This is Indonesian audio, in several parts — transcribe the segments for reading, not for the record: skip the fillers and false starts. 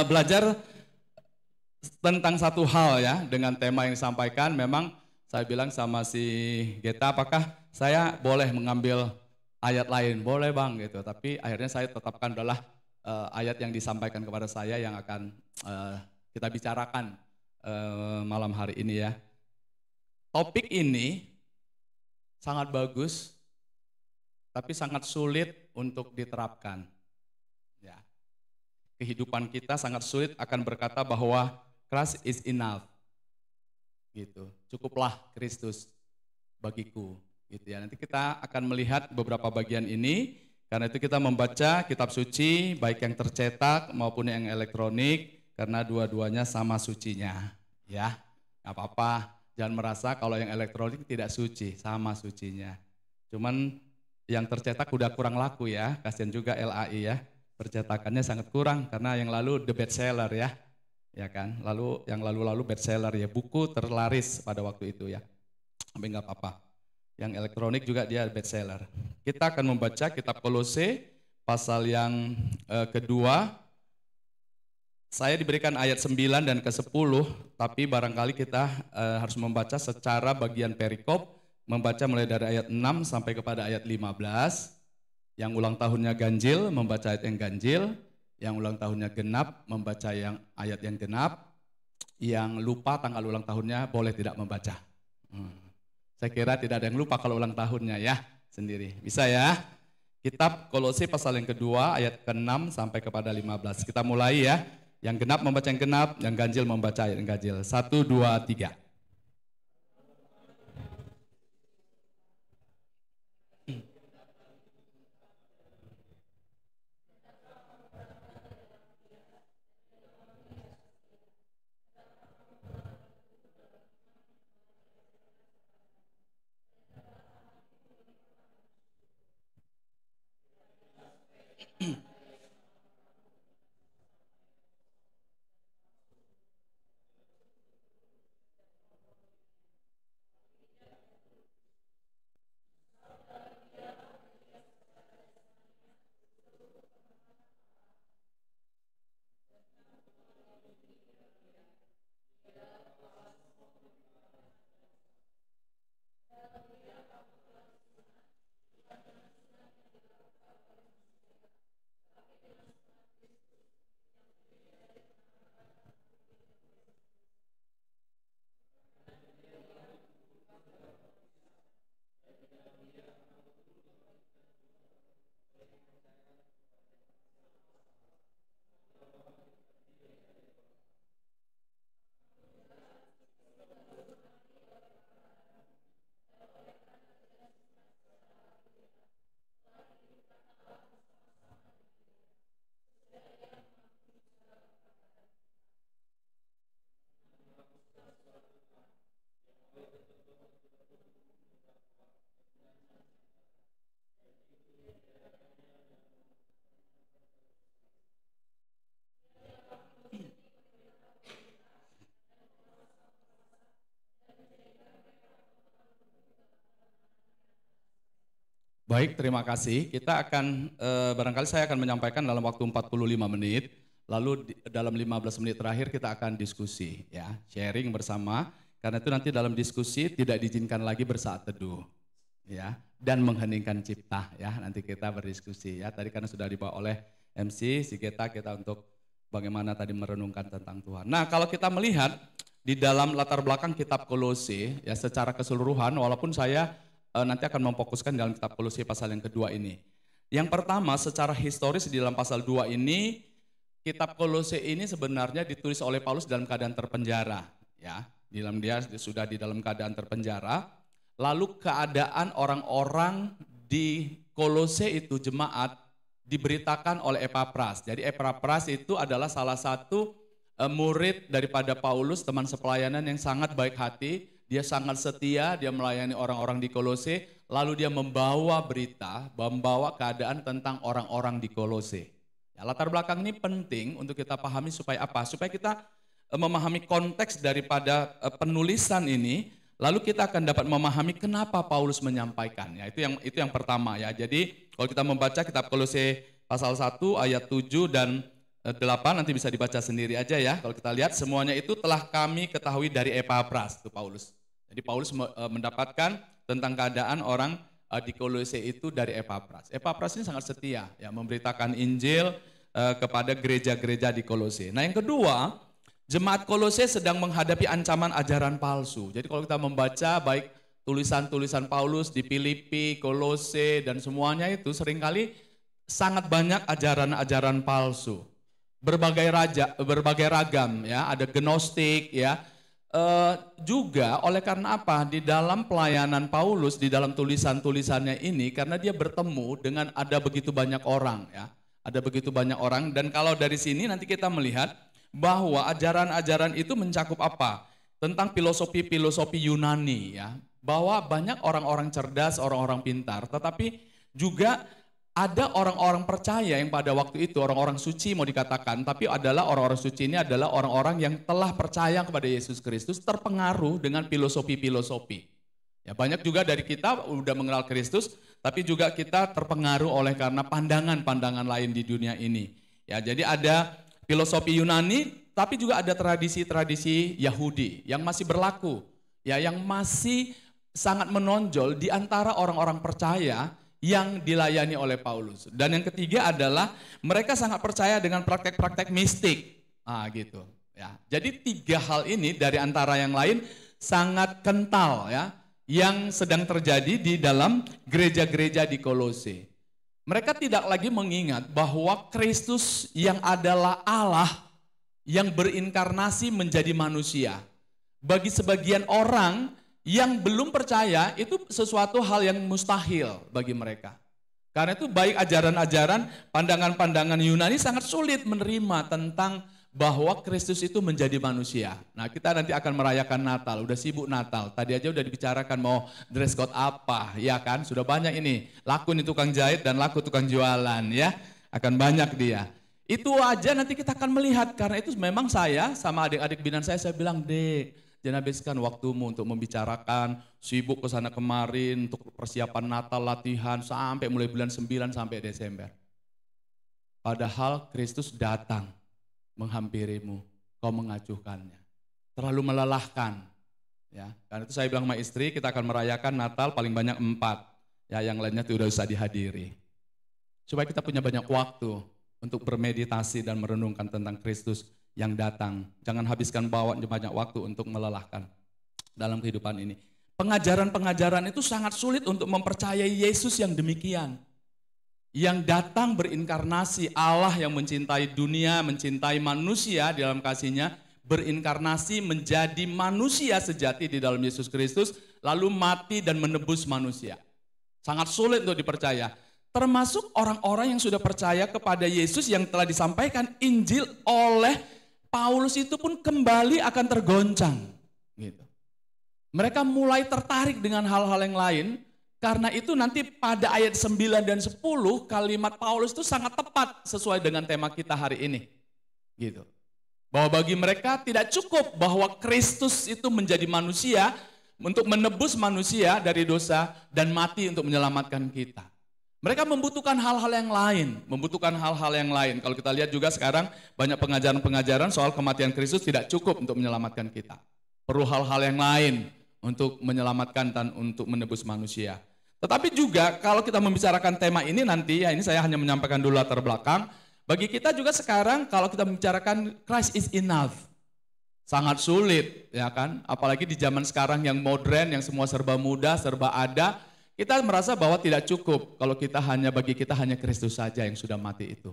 belajar tentang satu hal ya dengan tema yang disampaikan. Memang saya bilang sama si Geta, apakah saya boleh mengambil ayat lain? Boleh bang gitu. Tapi akhirnya saya tetapkan adalah ayat yang disampaikan kepada saya yang akan kita bicarakan malam hari ini ya. Topik ini sangat bagus, tapi sangat sulit untuk diterapkan. Ya. Kehidupan kita sangat sulit akan berkata bahwa Christ is enough. Gitu. Cukuplah Kristus bagiku. Gitu ya. Nanti kita akan melihat beberapa bagian ini. Karena itu kita membaca kitab suci, baik yang tercetak maupun yang elektronik, karena dua-duanya sama sucinya. Ya, nggak apa-apa. Jangan merasa kalau yang elektronik tidak suci, sama sucinya. Cuman yang tercetak udah kurang laku ya, kasihan juga LAI ya. Percetakannya sangat kurang karena yang lalu the bestseller ya. Ya kan, lalu yang lalu-lalu bestseller ya, buku terlaris pada waktu itu ya. Tapi nggak apa-apa. Yang elektronik juga dia bestseller. Kita akan membaca kitab Kolose pasal yang kedua. Saya diberikan ayat 9 dan ke-10, tapi barangkali kita harus membaca secara bagian perikop, membaca mulai dari ayat 6 sampai kepada ayat 15. Yang ulang tahunnya ganjil, membaca ayat yang ganjil. Yang ulang tahunnya genap, membaca yang ayat yang genap. Yang lupa tanggal ulang tahunnya boleh tidak membaca. Saya kira tidak ada yang lupa kalau ulang tahunnya ya sendiri. Bisa ya? Kitab Kolose pasal yang kedua ayat ke-6 sampai kepada 15. Kita mulai ya. Yang genap membaca yang genap, yang ganjil membaca ayat yang ganjil. 1, 2, 3. Baik, terima kasih. Kita akan, barangkali saya akan menyampaikan dalam waktu 45 menit, lalu dalam 15 menit terakhir kita akan diskusi, ya, sharing bersama, karena itu nanti dalam diskusi tidak diizinkan lagi bersaat teduh, ya, dan mengheningkan cipta, ya, nanti kita berdiskusi, ya, tadi karena sudah dibawa oleh MC, si kita untuk bagaimana tadi merenungkan tentang Tuhan. Nah, kalau kita melihat di dalam latar belakang kitab Kolose, ya, secara keseluruhan, walaupun saya nanti akan memfokuskan dalam kitab Kolose pasal yang kedua ini. Yang pertama, secara historis di dalam pasal 2 ini, kitab Kolose ini sebenarnya ditulis oleh Paulus dalam keadaan terpenjara. Ya, dia sudah di dalam keadaan terpenjara. Lalu keadaan orang-orang di Kolose itu jemaat diberitakan oleh Epapras. Jadi Epapras itu adalah salah satu murid daripada Paulus, teman sepelayanan yang sangat baik hati. Dia sangat setia, dia melayani orang-orang di Kolose, lalu dia membawa berita, membawa keadaan tentang orang-orang di Kolose. Ya, latar belakang ini penting untuk kita pahami supaya apa? Supaya kita memahami konteks daripada penulisan ini, lalu kita akan dapat memahami kenapa Paulus menyampaikan. Ya, itu yang pertama ya. Jadi kalau kita membaca kitab Kolose pasal 1 ayat 7 dan 8 nanti bisa dibaca sendiri aja ya. Kalau kita lihat semuanya itu telah kami ketahui dari Epafras, itu Paulus. Jadi Paulus mendapatkan tentang keadaan orang di Kolose itu dari Epafras. Epafras ini sangat setia ya, memberitakan Injil kepada gereja-gereja di Kolose. Nah yang kedua, jemaat Kolose sedang menghadapi ancaman ajaran palsu. Jadi kalau kita membaca baik tulisan-tulisan Paulus di Filipi, Kolose dan semuanya itu seringkali sangat banyak ajaran-ajaran palsu. Berbagai ragam ya, ada gnostik ya. Juga oleh karena apa? Di dalam pelayanan Paulus, di dalam tulisan-tulisannya ini, karena dia bertemu dengan ada begitu banyak orang ya. Ada begitu banyak orang, dan kalau dari sini nanti kita melihat bahwa ajaran-ajaran itu mencakup apa? Tentang filosofi-filosofi Yunani ya. Bahwa banyak orang-orang cerdas, orang-orang pintar, tetapi juga ada orang-orang percaya yang pada waktu itu, orang-orang suci mau dikatakan, tapi adalah orang-orang suci ini adalah orang-orang yang telah percaya kepada Yesus Kristus, terpengaruh dengan filosofi-filosofi. Ya, banyak juga dari kita udah mengenal Kristus, tapi juga kita terpengaruh oleh karena pandangan-pandangan lain di dunia ini. Ya, jadi ada filosofi Yunani, tapi juga ada tradisi-tradisi Yahudi yang masih berlaku, ya, yang masih sangat menonjol di antara orang-orang percaya yang dilayani oleh Paulus. Dan yang ketiga adalah mereka sangat percaya dengan praktek-praktek mistik. Gitu ya. Jadi 3 hal ini dari antara yang lain sangat kental ya, yang sedang terjadi di dalam gereja-gereja di Kolose. Mereka tidak lagi mengingat bahwa Kristus yang adalah Allah yang berinkarnasi menjadi manusia. Bagi sebagian orang yang belum percaya itu sesuatu hal yang mustahil bagi mereka. Karena itu baik ajaran-ajaran, pandangan-pandangan Yunani sangat sulit menerima tentang bahwa Kristus itu menjadi manusia. Nah kita nanti akan merayakan Natal, udah sibuk Natal. Tadi aja udah dibicarakan mau dress code apa, ya kan? Sudah banyak ini, laku nih tukang jahit dan laku tukang jualan ya. Akan banyak dia. Itu aja nanti kita akan melihat, karena itu memang saya sama adik-adik binan saya bilang, Dek, jangan habiskan waktumu untuk membicarakan, sibuk ke sana kemarin untuk persiapan Natal, latihan sampai mulai bulan 9 sampai Desember. Padahal Kristus datang menghampirimu, kau mengacuhkannya. Terlalu melelahkan. Ya, karena itu saya bilang sama istri, kita akan merayakan Natal paling banyak 4. Ya, yang lainnya itu udah usah dihadiri. Supaya kita punya banyak waktu untuk bermeditasi dan merenungkan tentang Kristus yang datang. Jangan habiskan banyak waktu untuk melelahkan dalam kehidupan ini. Pengajaran-pengajaran itu sangat sulit untuk mempercayai Yesus yang demikian. Yang datang berinkarnasi, Allah yang mencintai dunia, mencintai manusia di dalam kasih-Nya, berinkarnasi menjadi manusia sejati di dalam Yesus Kristus, lalu mati dan menebus manusia. Sangat sulit untuk dipercaya. Termasuk orang-orang yang sudah percaya kepada Yesus yang telah disampaikan Injil oleh Paulus itu pun kembali akan tergoncang. Gitu. Mereka mulai tertarik dengan hal-hal yang lain, karena itu nanti pada ayat 9 dan 10 kalimat Paulus itu sangat tepat sesuai dengan tema kita hari ini. Gitu. Bahwa bagi mereka tidak cukup bahwa Kristus itu menjadi manusia untuk menebus manusia dari dosa dan mati untuk menyelamatkan kita. Mereka membutuhkan hal-hal yang lain, Kalau kita lihat juga sekarang banyak pengajaran-pengajaran soal kematian Kristus tidak cukup untuk menyelamatkan kita. Perlu hal-hal yang lain untuk menyelamatkan dan untuk menebus manusia. Tetapi juga kalau kita membicarakan tema ini nanti, ya ini saya hanya menyampaikan dulu latar belakang. Bagi kita juga sekarang kalau kita membicarakan Christ is enough. Sangat sulit, ya kan? Apalagi di zaman sekarang yang modern, yang semua serba mudah, serba ada. Kita merasa bahwa tidak cukup kalau bagi kita hanya Kristus saja yang sudah mati itu.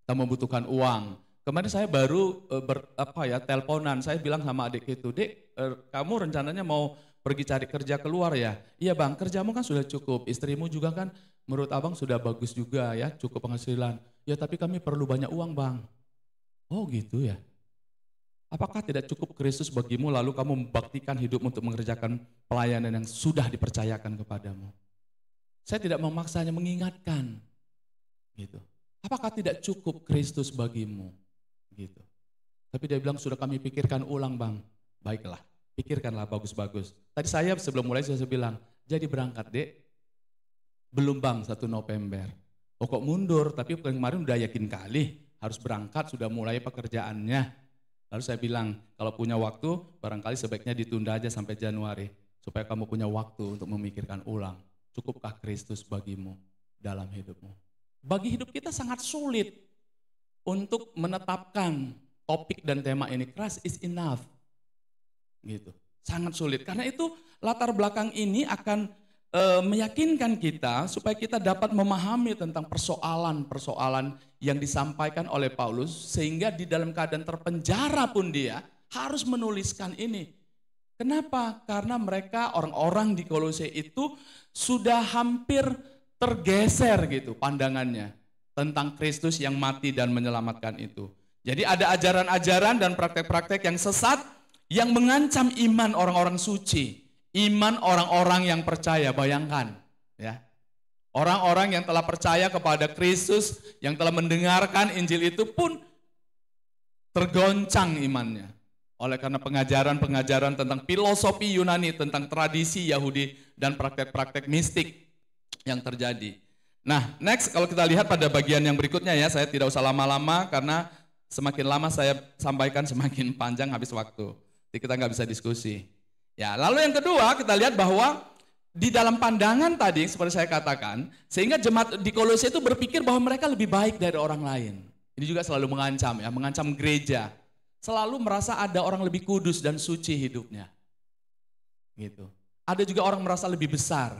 Kita membutuhkan uang. Kemarin saya baru teleponan, saya bilang sama adik itu, Dek, kamu rencananya mau pergi cari kerja keluar ya? Iya bang, kerjamu kan sudah cukup, istrimu juga kan menurut abang sudah bagus juga ya, cukup penghasilan. Ya tapi kami perlu banyak uang bang. Oh gitu ya. Apakah tidak cukup Kristus bagimu lalu kamu membaktikan hidup untuk mengerjakan pelayanan yang sudah dipercayakan kepadamu? Saya tidak memaksanya, mengingatkan. Gitu. Apakah tidak cukup Kristus bagimu? Gitu. Tapi dia bilang sudah kami pikirkan ulang bang. Baiklah, pikirkanlah bagus-bagus. Tadi saya sebelum mulai saya bilang, jadi berangkat Dek. Belum bang 1 November. Oh kok mundur, tapi kemarin udah yakin kali. harus berangkat, sudah mulai pekerjaannya. Lalu saya bilang, kalau punya waktu, barangkali sebaiknya ditunda aja sampai Januari, supaya kamu punya waktu untuk memikirkan ulang, cukupkah Kristus bagimu dalam hidupmu. Bagi hidup kita sangat sulit untuk menetapkan topik dan tema ini, Christ is enough. Gitu. Sangat sulit, karena itu latar belakang ini akan meyakinkan kita supaya kita dapat memahami tentang persoalan-persoalan yang disampaikan oleh Paulus, sehingga di dalam keadaan terpenjara pun dia harus menuliskan ini. Kenapa? Karena mereka orang-orang di Kolose itu sudah hampir tergeser gitu pandangannya tentang Kristus yang mati dan menyelamatkan itu. Jadi ada ajaran-ajaran dan praktek-praktek yang sesat yang mengancam iman orang-orang suci. Iman orang-orang yang percaya, bayangkan ya. Orang-orang yang telah percaya kepada Kristus, yang telah mendengarkan Injil itu pun tergoncang imannya. Oleh karena pengajaran-pengajaran tentang filosofi Yunani, tentang tradisi Yahudi dan praktek-praktek mistik yang terjadi. Nah, next kalau kita lihat pada bagian yang berikutnya ya, saya tidak usah lama-lama karena semakin lama saya sampaikan semakin panjang habis waktu. Jadi kita nggak bisa diskusi. Ya, lalu yang kedua kita lihat bahwa di dalam pandangan tadi seperti saya katakan, sehingga jemaat di Kolose itu berpikir bahwa mereka lebih baik dari orang lain. Ini juga selalu mengancam ya, mengancam gereja. Selalu merasa ada orang lebih kudus dan suci hidupnya. Gitu. Ada juga orang merasa lebih besar.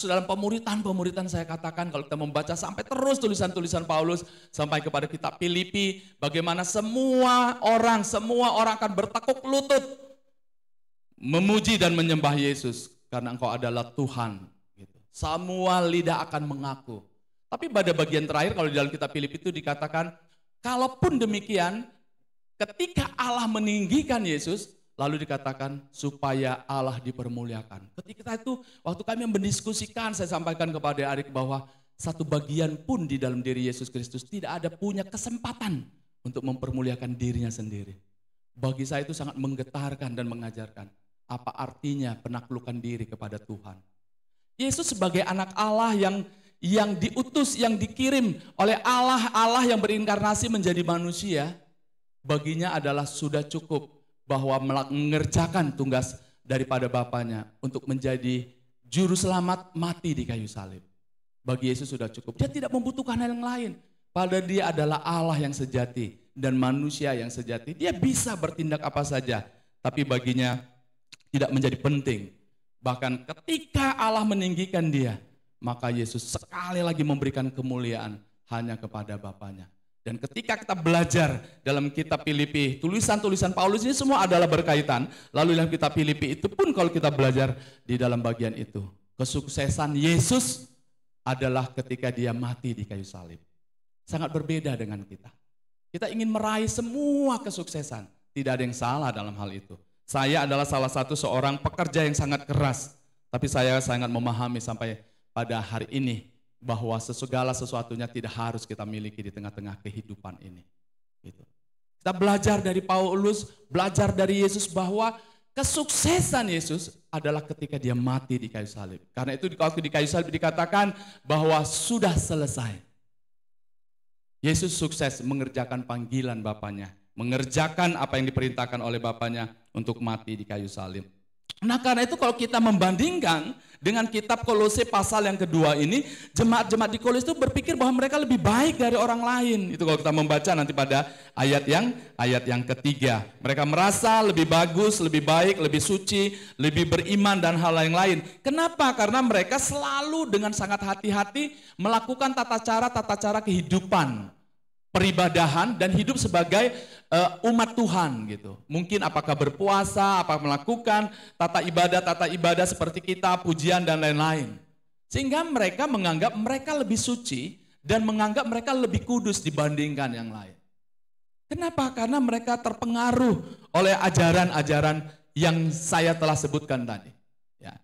Dalam pemuritan saya katakan, kalau kita membaca sampai terus tulisan-tulisan Paulus sampai kepada kitab Filipi, bagaimana semua orang akan bertekuk lutut memuji dan menyembah Yesus karena engkau adalah Tuhan. Gitu. Semua lidah akan mengaku. Tapi pada bagian terakhir kalau di dalam kitab Filipi itu dikatakan, kalaupun demikian, ketika Allah meninggikan Yesus, lalu dikatakan supaya Allah dipermuliakan. Ketika itu, waktu kami mendiskusikan, saya sampaikan kepada Arik bahwa satu bagian pun di dalam diri Yesus Kristus tidak ada punya kesempatan untuk mempermuliakan dirinya sendiri. Bagi saya itu sangat menggetarkan dan mengajarkan. Apa artinya penaklukan diri kepada Tuhan. Yesus sebagai anak Allah yang diutus, yang dikirim oleh Allah yang berinkarnasi menjadi manusia, baginya adalah sudah cukup bahwa mengerjakan tugas daripada Bapaknya untuk menjadi juru selamat mati di kayu salib. Bagi Yesus sudah cukup. Dia tidak membutuhkan hal yang lain. Padahal dia adalah Allah yang sejati dan manusia yang sejati. Dia bisa bertindak apa saja, tapi baginya tidak menjadi penting. Bahkan ketika Allah meninggikan dia, maka Yesus sekali lagi memberikan kemuliaan hanya kepada Bapaknya. Dan ketika kita belajar dalam kitab Filipi, tulisan-tulisan Paulus ini semua adalah berkaitan. Lalu dalam kitab Filipi itu pun kalau kita belajar di dalam bagian itu, kesuksesan Yesus adalah ketika dia mati di kayu salib. Sangat berbeda dengan kita. Kita ingin meraih semua kesuksesan. Tidak ada yang salah dalam hal itu. Saya adalah salah satu seorang pekerja yang sangat keras. Tapi saya sangat memahami sampai pada hari ini bahwa segala sesuatunya tidak harus kita miliki di tengah-tengah kehidupan ini. Gitu. Kita belajar dari Paulus, belajar dari Yesus bahwa kesuksesan Yesus adalah ketika dia mati di kayu salib. Karena itu waktu di kayu salib dikatakan bahwa sudah selesai. Yesus sukses mengerjakan panggilan Bapaknya, mengerjakan apa yang diperintahkan oleh Bapaknya untuk mati di kayu salib. Nah karena itu kalau kita membandingkan dengan kitab Kolose pasal yang kedua ini, jemaat-jemaat di Kolose itu berpikir bahwa mereka lebih baik dari orang lain. Itu kalau kita membaca nanti pada ayat yang ketiga. Mereka merasa lebih bagus, lebih baik, lebih suci, lebih beriman dan hal lain-lain. Kenapa? Karena mereka selalu dengan sangat hati-hati melakukan tata cara kehidupan, peribadahan dan hidup sebagai umat Tuhan gitu. Mungkin apakah berpuasa, apa melakukan tata ibadah seperti kita, pujian dan lain-lain. Sehingga mereka menganggap mereka lebih suci dan menganggap mereka lebih kudus dibandingkan yang lain. Kenapa? Karena mereka terpengaruh oleh ajaran-ajaran yang saya telah sebutkan tadi. Ya.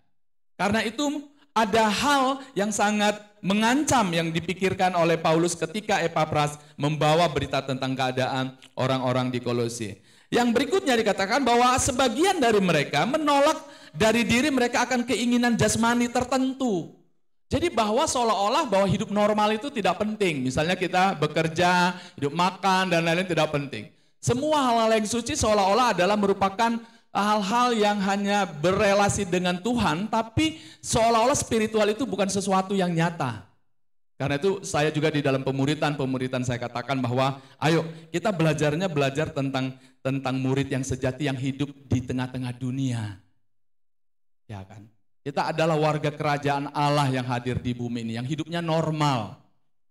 Karena itu ada hal yang sangat mengancam yang dipikirkan oleh Paulus ketika Epafras membawa berita tentang keadaan orang-orang di Kolose. Yang berikutnya dikatakan bahwa sebagian dari mereka menolak dari diri mereka akan keinginan jasmani tertentu. Jadi bahwa seolah-olah bahwa hidup normal itu tidak penting. Misalnya kita bekerja, hidup makan, dan lain-lain tidak penting. Semua hal-hal yang suci seolah-olah adalah merupakan hal-hal yang hanya berelasi dengan Tuhan, tapi seolah-olah spiritual itu bukan sesuatu yang nyata. Karena itu saya juga di dalam pemuritan saya katakan bahwa ayo kita belajar tentang murid yang sejati yang hidup di tengah-tengah dunia. Ya kan? Kita adalah warga kerajaan Allah yang hadir di bumi ini, yang hidupnya normal.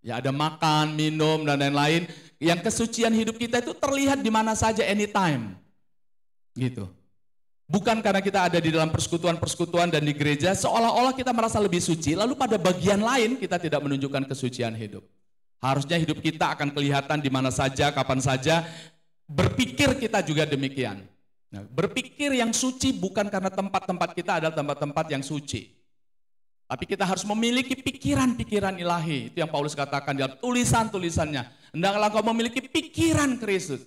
Ya ada makan, minum, dan lain-lain. Yang kesucian hidup kita itu terlihat di mana saja, anytime. Gitu. Bukan karena kita ada di dalam persekutuan-persekutuan dan di gereja, seolah-olah kita merasa lebih suci, lalu pada bagian lain kita tidak menunjukkan kesucian hidup. Harusnya hidup kita akan kelihatan di mana saja, kapan saja, berpikir kita juga demikian. Nah, berpikir yang suci bukan karena tempat-tempat kita adalah tempat-tempat yang suci. Tapi kita harus memiliki pikiran-pikiran ilahi. Itu yang Paulus katakan dalam tulisan-tulisannya. Hendaklah engkau memiliki pikiran Kristus.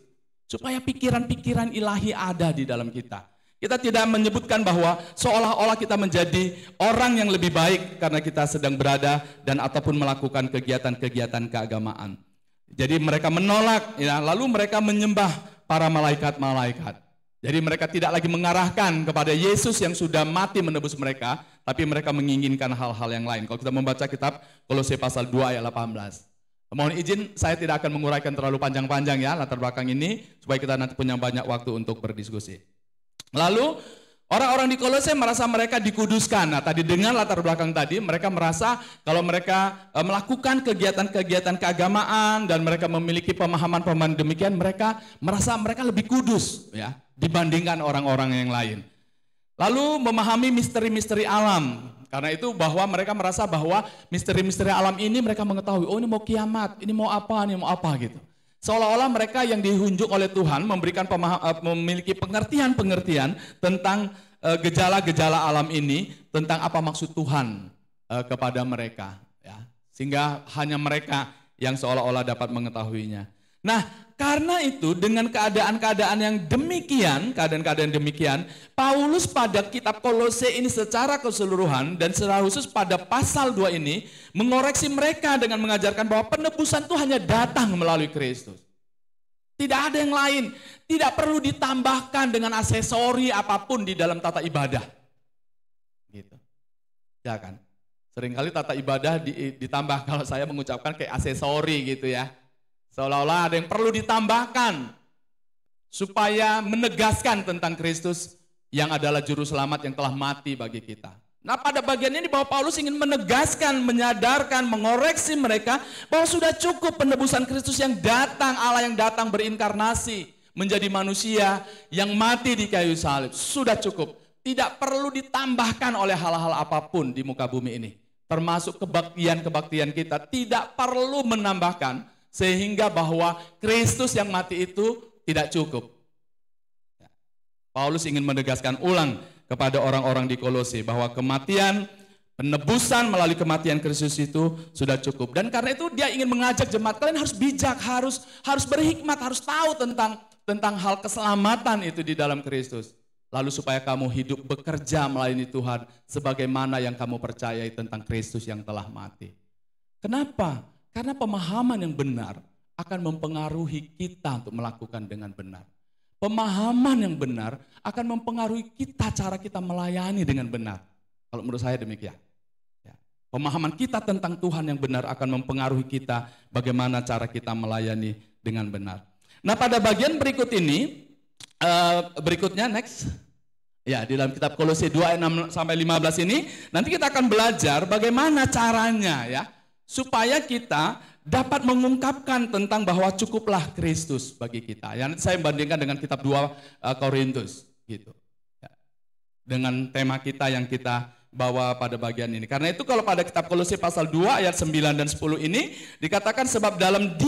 Supaya pikiran-pikiran ilahi ada di dalam kita. Kita tidak menyebutkan bahwa seolah-olah kita menjadi orang yang lebih baik karena kita sedang berada dan ataupun melakukan kegiatan-kegiatan keagamaan. Jadi mereka menolak, ya, lalu mereka menyembah para malaikat-malaikat. Jadi mereka tidak lagi mengarahkan kepada Yesus yang sudah mati menebus mereka, tapi mereka menginginkan hal-hal yang lain. Kalau kita membaca kitab Kolose pasal 2 ayat 18. Mohon izin, saya tidak akan menguraikan terlalu panjang-panjang ya latar belakang ini, supaya kita nanti punya banyak waktu untuk berdiskusi. Lalu orang-orang di Kolose merasa mereka dikuduskan. Nah tadi dengan latar belakang tadi, mereka merasa kalau mereka melakukan kegiatan-kegiatan keagamaan dan mereka memiliki pemahaman-pemahaman demikian, mereka merasa mereka lebih kudus ya dibandingkan orang-orang yang lain. Lalu memahami misteri-misteri alam. Karena itu bahwa mereka merasa bahwa misteri-misteri alam ini mereka mengetahui, oh ini mau kiamat, ini mau apa gitu. Seolah-olah mereka yang dihunjuk oleh Tuhan memberikan memiliki pengertian-pengertian tentang gejala-gejala alam ini, tentang apa maksud Tuhan kepada mereka. Ya. Sehingga hanya mereka yang seolah-olah dapat mengetahuinya. Nah, karena itu dengan keadaan-keadaan yang demikian, Paulus pada kitab Kolose ini secara keseluruhan dan secara khusus pada pasal 2 ini mengoreksi mereka dengan mengajarkan bahwa penebusan itu hanya datang melalui Kristus. Tidak ada yang lain, tidak perlu ditambahkan dengan aksesori apapun di dalam tata ibadah. Gitu. Ya kan? Seringkali tata ibadah ditambah kalau saya mengucapkan kayak aksesori gitu ya. Seolah-olah ada yang perlu ditambahkan supaya menegaskan tentang Kristus yang adalah juru selamat yang telah mati bagi kita. Nah pada bagian ini bahwa Paulus ingin menegaskan, menyadarkan, mengoreksi mereka bahwa sudah cukup penebusan Kristus yang datang, Allah yang datang berinkarnasi menjadi manusia yang mati di kayu salib. Sudah cukup, tidak perlu ditambahkan oleh hal-hal apapun di muka bumi ini. Termasuk kebaktian-kebaktian kita tidak perlu menambahkan. Sehingga bahwa Kristus yang mati itu tidak cukup. Paulus ingin menegaskan ulang kepada orang-orang di Kolose bahwa kematian, penebusan melalui kematian Kristus itu sudah cukup. Dan karena itu dia ingin mengajak jemaat, kalian harus bijak, harus berhikmat, harus tahu tentang hal keselamatan itu di dalam Kristus. Lalu supaya kamu hidup bekerja melayani Tuhan sebagaimana yang kamu percayai tentang Kristus yang telah mati. Kenapa? Karena pemahaman yang benar akan mempengaruhi kita untuk melakukan dengan benar. Pemahaman yang benar akan mempengaruhi kita, cara kita melayani dengan benar. Kalau menurut saya demikian. Ya. Pemahaman kita tentang Tuhan yang benar akan mempengaruhi kita bagaimana cara kita melayani dengan benar. Nah pada bagian berikut ini, berikutnya next. Ya di dalam kitab Kolose 2 ayat 6 sampai 15 ini, nanti kita akan belajar bagaimana caranya ya. Supaya kita dapat mengungkapkan tentang bahwa cukuplah Kristus bagi kita. Yang saya bandingkan dengan kitab 2 Korintus gitu. Ya. Dengan tema kita yang kita bawa pada bagian ini. Karena itu kalau pada kitab Kolose pasal 2 ayat 9 dan 10 ini dikatakan sebab dalam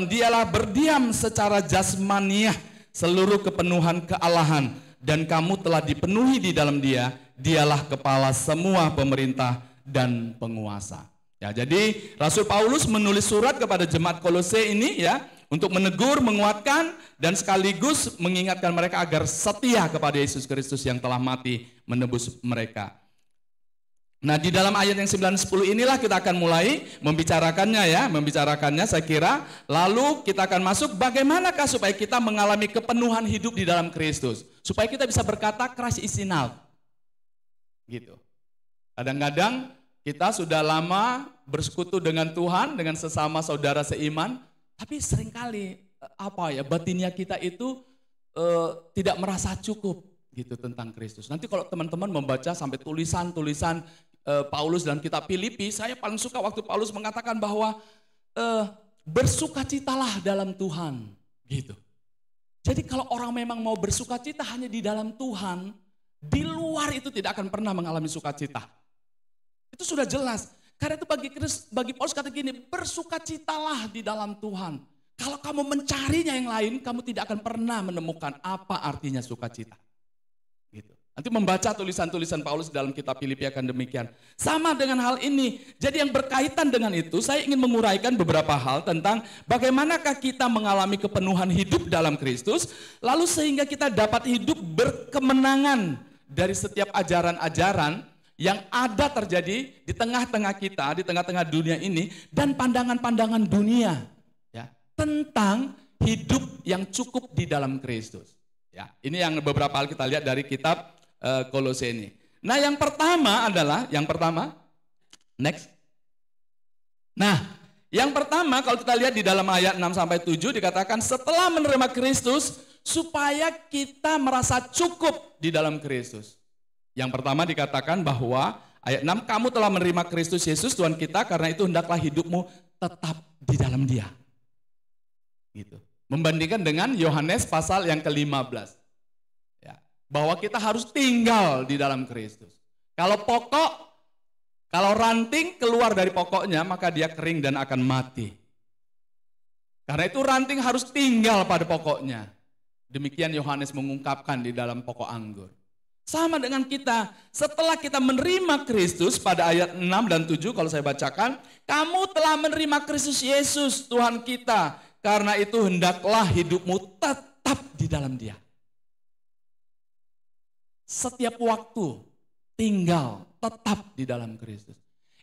dialah berdiam secara jasmaniah seluruh kepenuhan kealahan dan kamu telah dipenuhi di dalam dia, dialah kepala semua pemerintah dan penguasa. Ya, jadi Rasul Paulus menulis surat kepada jemaat Kolose ini ya untuk menegur, menguatkan dan sekaligus mengingatkan mereka agar setia kepada Yesus Kristus yang telah mati menebus mereka. Nah, di dalam ayat yang 9-10 inilah kita akan mulai membicarakannya ya, membicarakannya saya kira. Lalu kita akan masuk bagaimanakah supaya kita mengalami kepenuhan hidup di dalam Kristus. Supaya kita bisa berkata Christ is enough. Gitu. Kadang-kadang kita sudah lama bersekutu dengan Tuhan, dengan sesama saudara seiman, tapi seringkali batinnya kita itu tidak merasa cukup gitu tentang Kristus. Nanti kalau teman-teman membaca sampai tulisan-tulisan Paulus dalam kitab Filipi, saya paling suka waktu Paulus mengatakan bahwa bersukacitalah dalam Tuhan, gitu. Jadi kalau orang memang mau bersukacita hanya di dalam Tuhan, di luar itu tidak akan pernah mengalami sukacita. Itu sudah jelas. Karena itu bagi Paulus kata gini, bersukacitalah di dalam Tuhan. Kalau kamu mencarinya yang lain, kamu tidak akan pernah menemukan apa artinya sukacita. Gitu. Nanti membaca tulisan-tulisan Paulus dalam kitab Filipi akan demikian. Sama dengan hal ini. Jadi yang berkaitan dengan itu, saya ingin menguraikan beberapa hal tentang bagaimanakah kita mengalami kepenuhan hidup dalam Kristus, lalu sehingga kita dapat hidup berkemenangan dari setiap ajaran-ajaran yang ada terjadi di tengah-tengah kita, di tengah-tengah dunia ini, dan pandangan-pandangan dunia ya, tentang hidup yang cukup di dalam Kristus. Ya, ini yang beberapa hal kita lihat dari kitab Kolose ini. Nah, yang pertama adalah, next. Nah, yang pertama kalau kita lihat di dalam ayat 6-7 dikatakan setelah menerima Kristus supaya kita merasa cukup di dalam Kristus. Yang pertama dikatakan bahwa ayat 6, kamu telah menerima Kristus Yesus Tuhan kita, karena itu hendaklah hidupmu tetap di dalam Dia. Gitu. Membandingkan dengan Yohanes pasal yang ke-15. Ya, bahwa kita harus tinggal di dalam Kristus. Kalau ranting keluar dari pokoknya, maka dia kering dan akan mati. Karena itu ranting harus tinggal pada pokoknya. Demikian Yohanes mengungkapkan di dalam pokok anggur. Sama dengan kita, setelah kita menerima Kristus pada ayat 6 dan 7 kalau saya bacakan, kamu telah menerima Kristus Yesus Tuhan kita, karena itu hendaklah hidupmu tetap di dalam Dia. Setiap waktu tinggal tetap di dalam Kristus.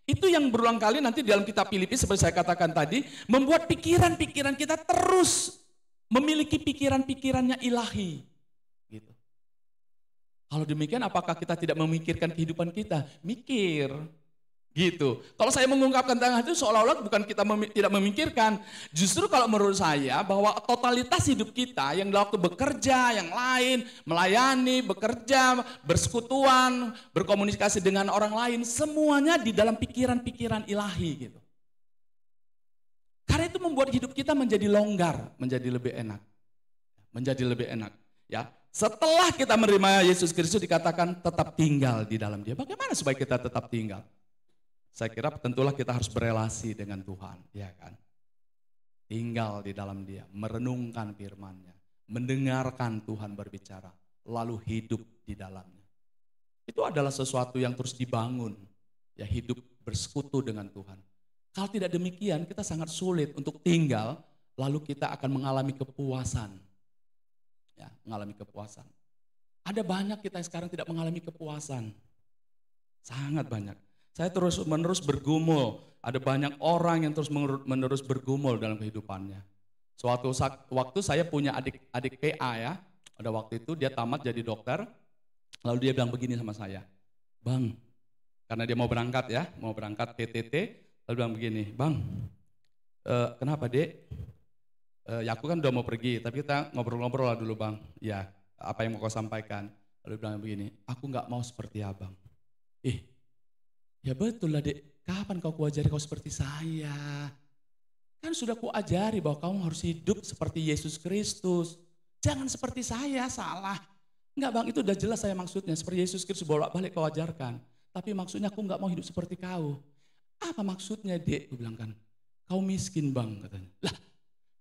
Itu yang berulang kali nanti di dalam kitab Filipi seperti saya katakan tadi, membuat pikiran-pikiran kita terus memiliki pikiran-pikirannya ilahi. Gitu. Kalau demikian apakah kita tidak memikirkan kehidupan kita? Mikir. Gitu. Kalau saya mengungkapkan tentang itu seolah-olah bukan kita tidak memikirkan. Justru kalau menurut saya bahwa totalitas hidup kita yang waktu bekerja, yang lain, melayani, bekerja, bersekutuan, berkomunikasi dengan orang lain, semuanya di dalam pikiran-pikiran ilahi gitu. Karena itu membuat hidup kita menjadi longgar, menjadi lebih enak. Menjadi lebih enak, ya. Setelah kita menerima Yesus Kristus dikatakan tetap tinggal di dalam Dia. Bagaimana supaya kita tetap tinggal? Saya kira tentulah kita harus berelasi dengan Tuhan, ya kan? Tinggal di dalam Dia, merenungkan firman-Nya, mendengarkan Tuhan berbicara, lalu hidup di dalamnya. Itu adalah sesuatu yang terus dibangun, ya, hidup bersekutu dengan Tuhan. Kalau tidak demikian, kita sangat sulit untuk tinggal, lalu kita akan mengalami kepuasan. Ya, mengalami kepuasan. Ada banyak kita yang sekarang tidak mengalami kepuasan. Sangat banyak. Saya terus menerus bergumul. Ada banyak orang yang terus menerus bergumul dalam kehidupannya. Suatu waktu saya punya adik PA ya. Pada waktu itu dia tamat jadi dokter. Lalu dia bilang begini sama saya. Bang, karena dia mau berangkat ya. Mau berangkat PTT. Lalu bilang begini. Bang, kenapa dek? Ya aku kan udah mau pergi. Tapi kita ngobrol-ngobrol lah dulu bang. Ya, apa yang mau kau sampaikan? Lalu bilang begini. Aku gak mau seperti abang. Ya betul lah dek, kapan kau kuajari kau seperti saya? Kan sudah kuajari bahwa kamu harus hidup seperti Yesus Kristus. Jangan seperti saya, salah. Enggak bang, itu udah jelas saya maksudnya. Seperti Yesus Kristus bolak-balik kau ajarkan. Tapi maksudnya aku enggak mau hidup seperti kau. Apa maksudnya dek? Gue bilang kan, kau miskin bang katanya. Lah,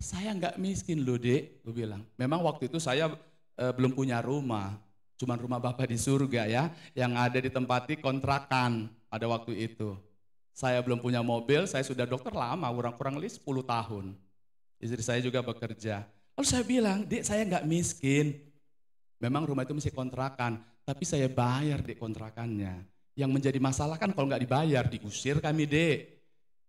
saya enggak miskin loh dek, gue bilang. Memang waktu itu saya belum punya rumah. Cuman rumah Bapak di surga ya, yang ada ditempati kontrakan. Pada waktu itu, saya belum punya mobil, saya sudah dokter lama, kurang lebih 10 tahun. Istri saya juga bekerja. Lalu saya bilang, dek saya nggak miskin. Memang rumah itu mesti kontrakan, tapi saya bayar dek kontrakannya. Yang menjadi masalah kan kalau nggak dibayar, diusir kami, Dek.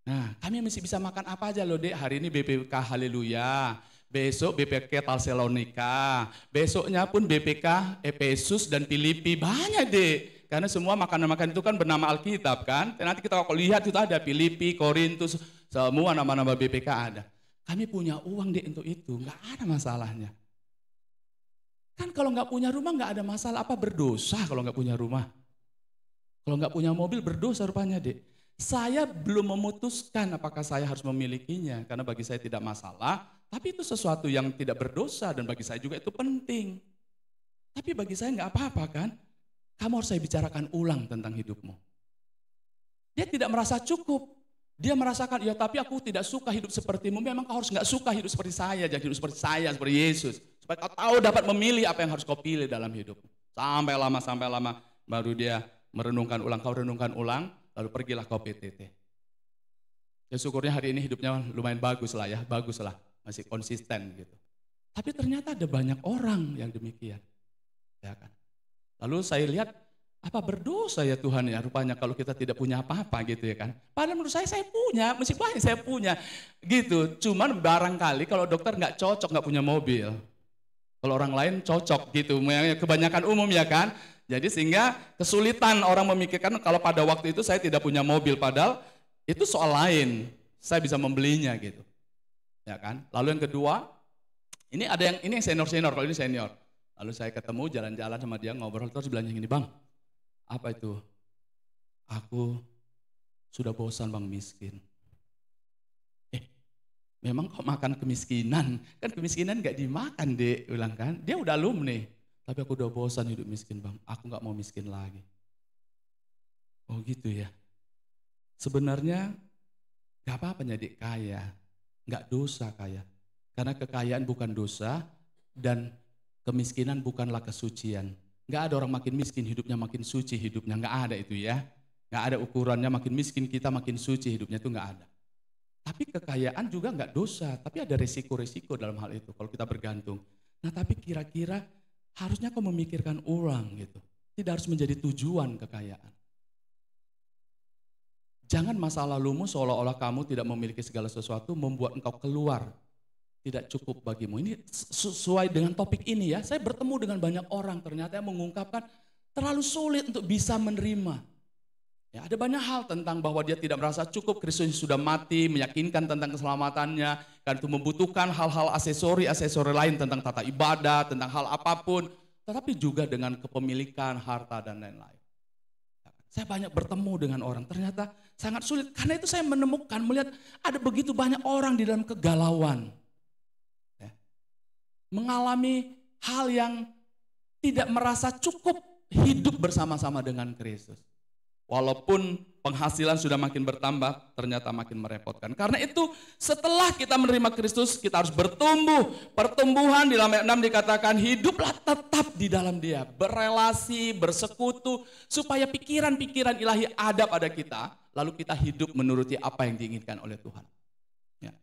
Nah, kami mesti bisa makan apa aja loh, Dek. Hari ini BPK Haleluya, besok BPK Tesalonika, besoknya pun BPK Efesus dan Filipi. Banyak, Dek. Karena semua makanan-makanan itu kan bernama Alkitab kan. Dan nanti kita kalau lihat itu ada Filipi, Korintus, semua nama-nama BPK ada. Kami punya uang, Dek, untuk itu. Nggak ada masalahnya. Kan kalau nggak punya rumah nggak ada masalah. Apa berdosa kalau nggak punya rumah? Kalau nggak punya mobil berdosa rupanya, Dek. Saya belum memutuskan apakah saya harus memilikinya. Karena bagi saya tidak masalah. Tapi itu sesuatu yang tidak berdosa dan bagi saya juga itu penting. Tapi bagi saya nggak apa-apa kan. Kamu harus saya bicarakan ulang tentang hidupmu. Dia tidak merasa cukup. Dia merasakan, ya tapi aku tidak suka hidup sepertimu. Memang kau harus nggak suka hidup seperti saya. Jangan hidup seperti saya, seperti Yesus. Supaya kau tahu dapat memilih apa yang harus kau pilih dalam hidupmu. Sampai lama baru dia merenungkan ulang, kau renungkan ulang, lalu pergilah kau PTT. Ya syukurnya hari ini hidupnya lumayan bagus lah, masih konsisten gitu. Tapi ternyata ada banyak orang yang demikian, ya kan. Lalu saya lihat, apa berdosa ya Tuhan ya rupanya kalau kita tidak punya apa-apa gitu ya kan. Padahal menurut saya punya, mesti banyak saya punya gitu. Cuman barangkali kalau dokter nggak cocok nggak punya mobil. Kalau orang lain cocok gitu, kebanyakan umum ya kan. Jadi sehingga kesulitan orang memikirkan kalau pada waktu itu saya tidak punya mobil, padahal itu soal lain, saya bisa membelinya gitu, ya kan. Lalu yang kedua, ini yang senior, kalau ini senior. Lalu saya ketemu jalan-jalan sama dia ngobrol terus bilangnya gini, Bang, apa itu? Aku sudah bosan Bang miskin. Memang kok makan kemiskinan? Kan kemiskinan gak dimakan, Dek, bilang kan. Dia udah alumni. Tapi aku udah bosan hidup miskin Bang, aku gak mau miskin lagi. Oh gitu ya. Sebenarnya gak apa-apa jadi kaya, gak dosa kaya. Karena kekayaan bukan dosa dan kemiskinan bukanlah kesucian. Gak ada orang makin miskin hidupnya makin suci hidupnya, gak ada itu ya. Gak ada ukurannya makin miskin kita makin suci hidupnya, itu gak ada. Tapi kekayaan juga gak dosa, tapi ada resiko-resiko dalam hal itu kalau kita bergantung. Nah tapi kira-kira harusnya kau memikirkan ulang gitu. Tidak harus menjadi tujuan kekayaan. Jangan masa lalumu seolah-olah kamu tidak memiliki segala sesuatu membuat engkau keluar. Tidak cukup bagimu. Ini sesuai dengan topik ini ya. Saya bertemu dengan banyak orang ternyata yang mengungkapkan terlalu sulit untuk bisa menerima. Ya, ada banyak hal tentang bahwa dia tidak merasa cukup, Kristus sudah mati, meyakinkan tentang keselamatannya, kan itu membutuhkan hal-hal aksesori lain tentang tata ibadah, tentang hal apapun, tetapi juga dengan kepemilikan, harta dan lain-lain. Saya banyak bertemu dengan orang, ternyata sangat sulit, karena itu saya menemukan, melihat ada begitu banyak orang di dalam kegalauan. Ya. Mengalami hal yang tidak merasa cukup hidup bersama-sama dengan Kristus. Walaupun penghasilan sudah makin bertambah, ternyata makin merepotkan. Karena itu setelah kita menerima Kristus, kita harus bertumbuh. Pertumbuhan di dalam ayat 6 dikatakan, hiduplah tetap di dalam Dia. Berelasi, bersekutu, supaya pikiran-pikiran ilahi ada pada kita, lalu kita hidup menuruti apa yang diinginkan oleh Tuhan. Ya.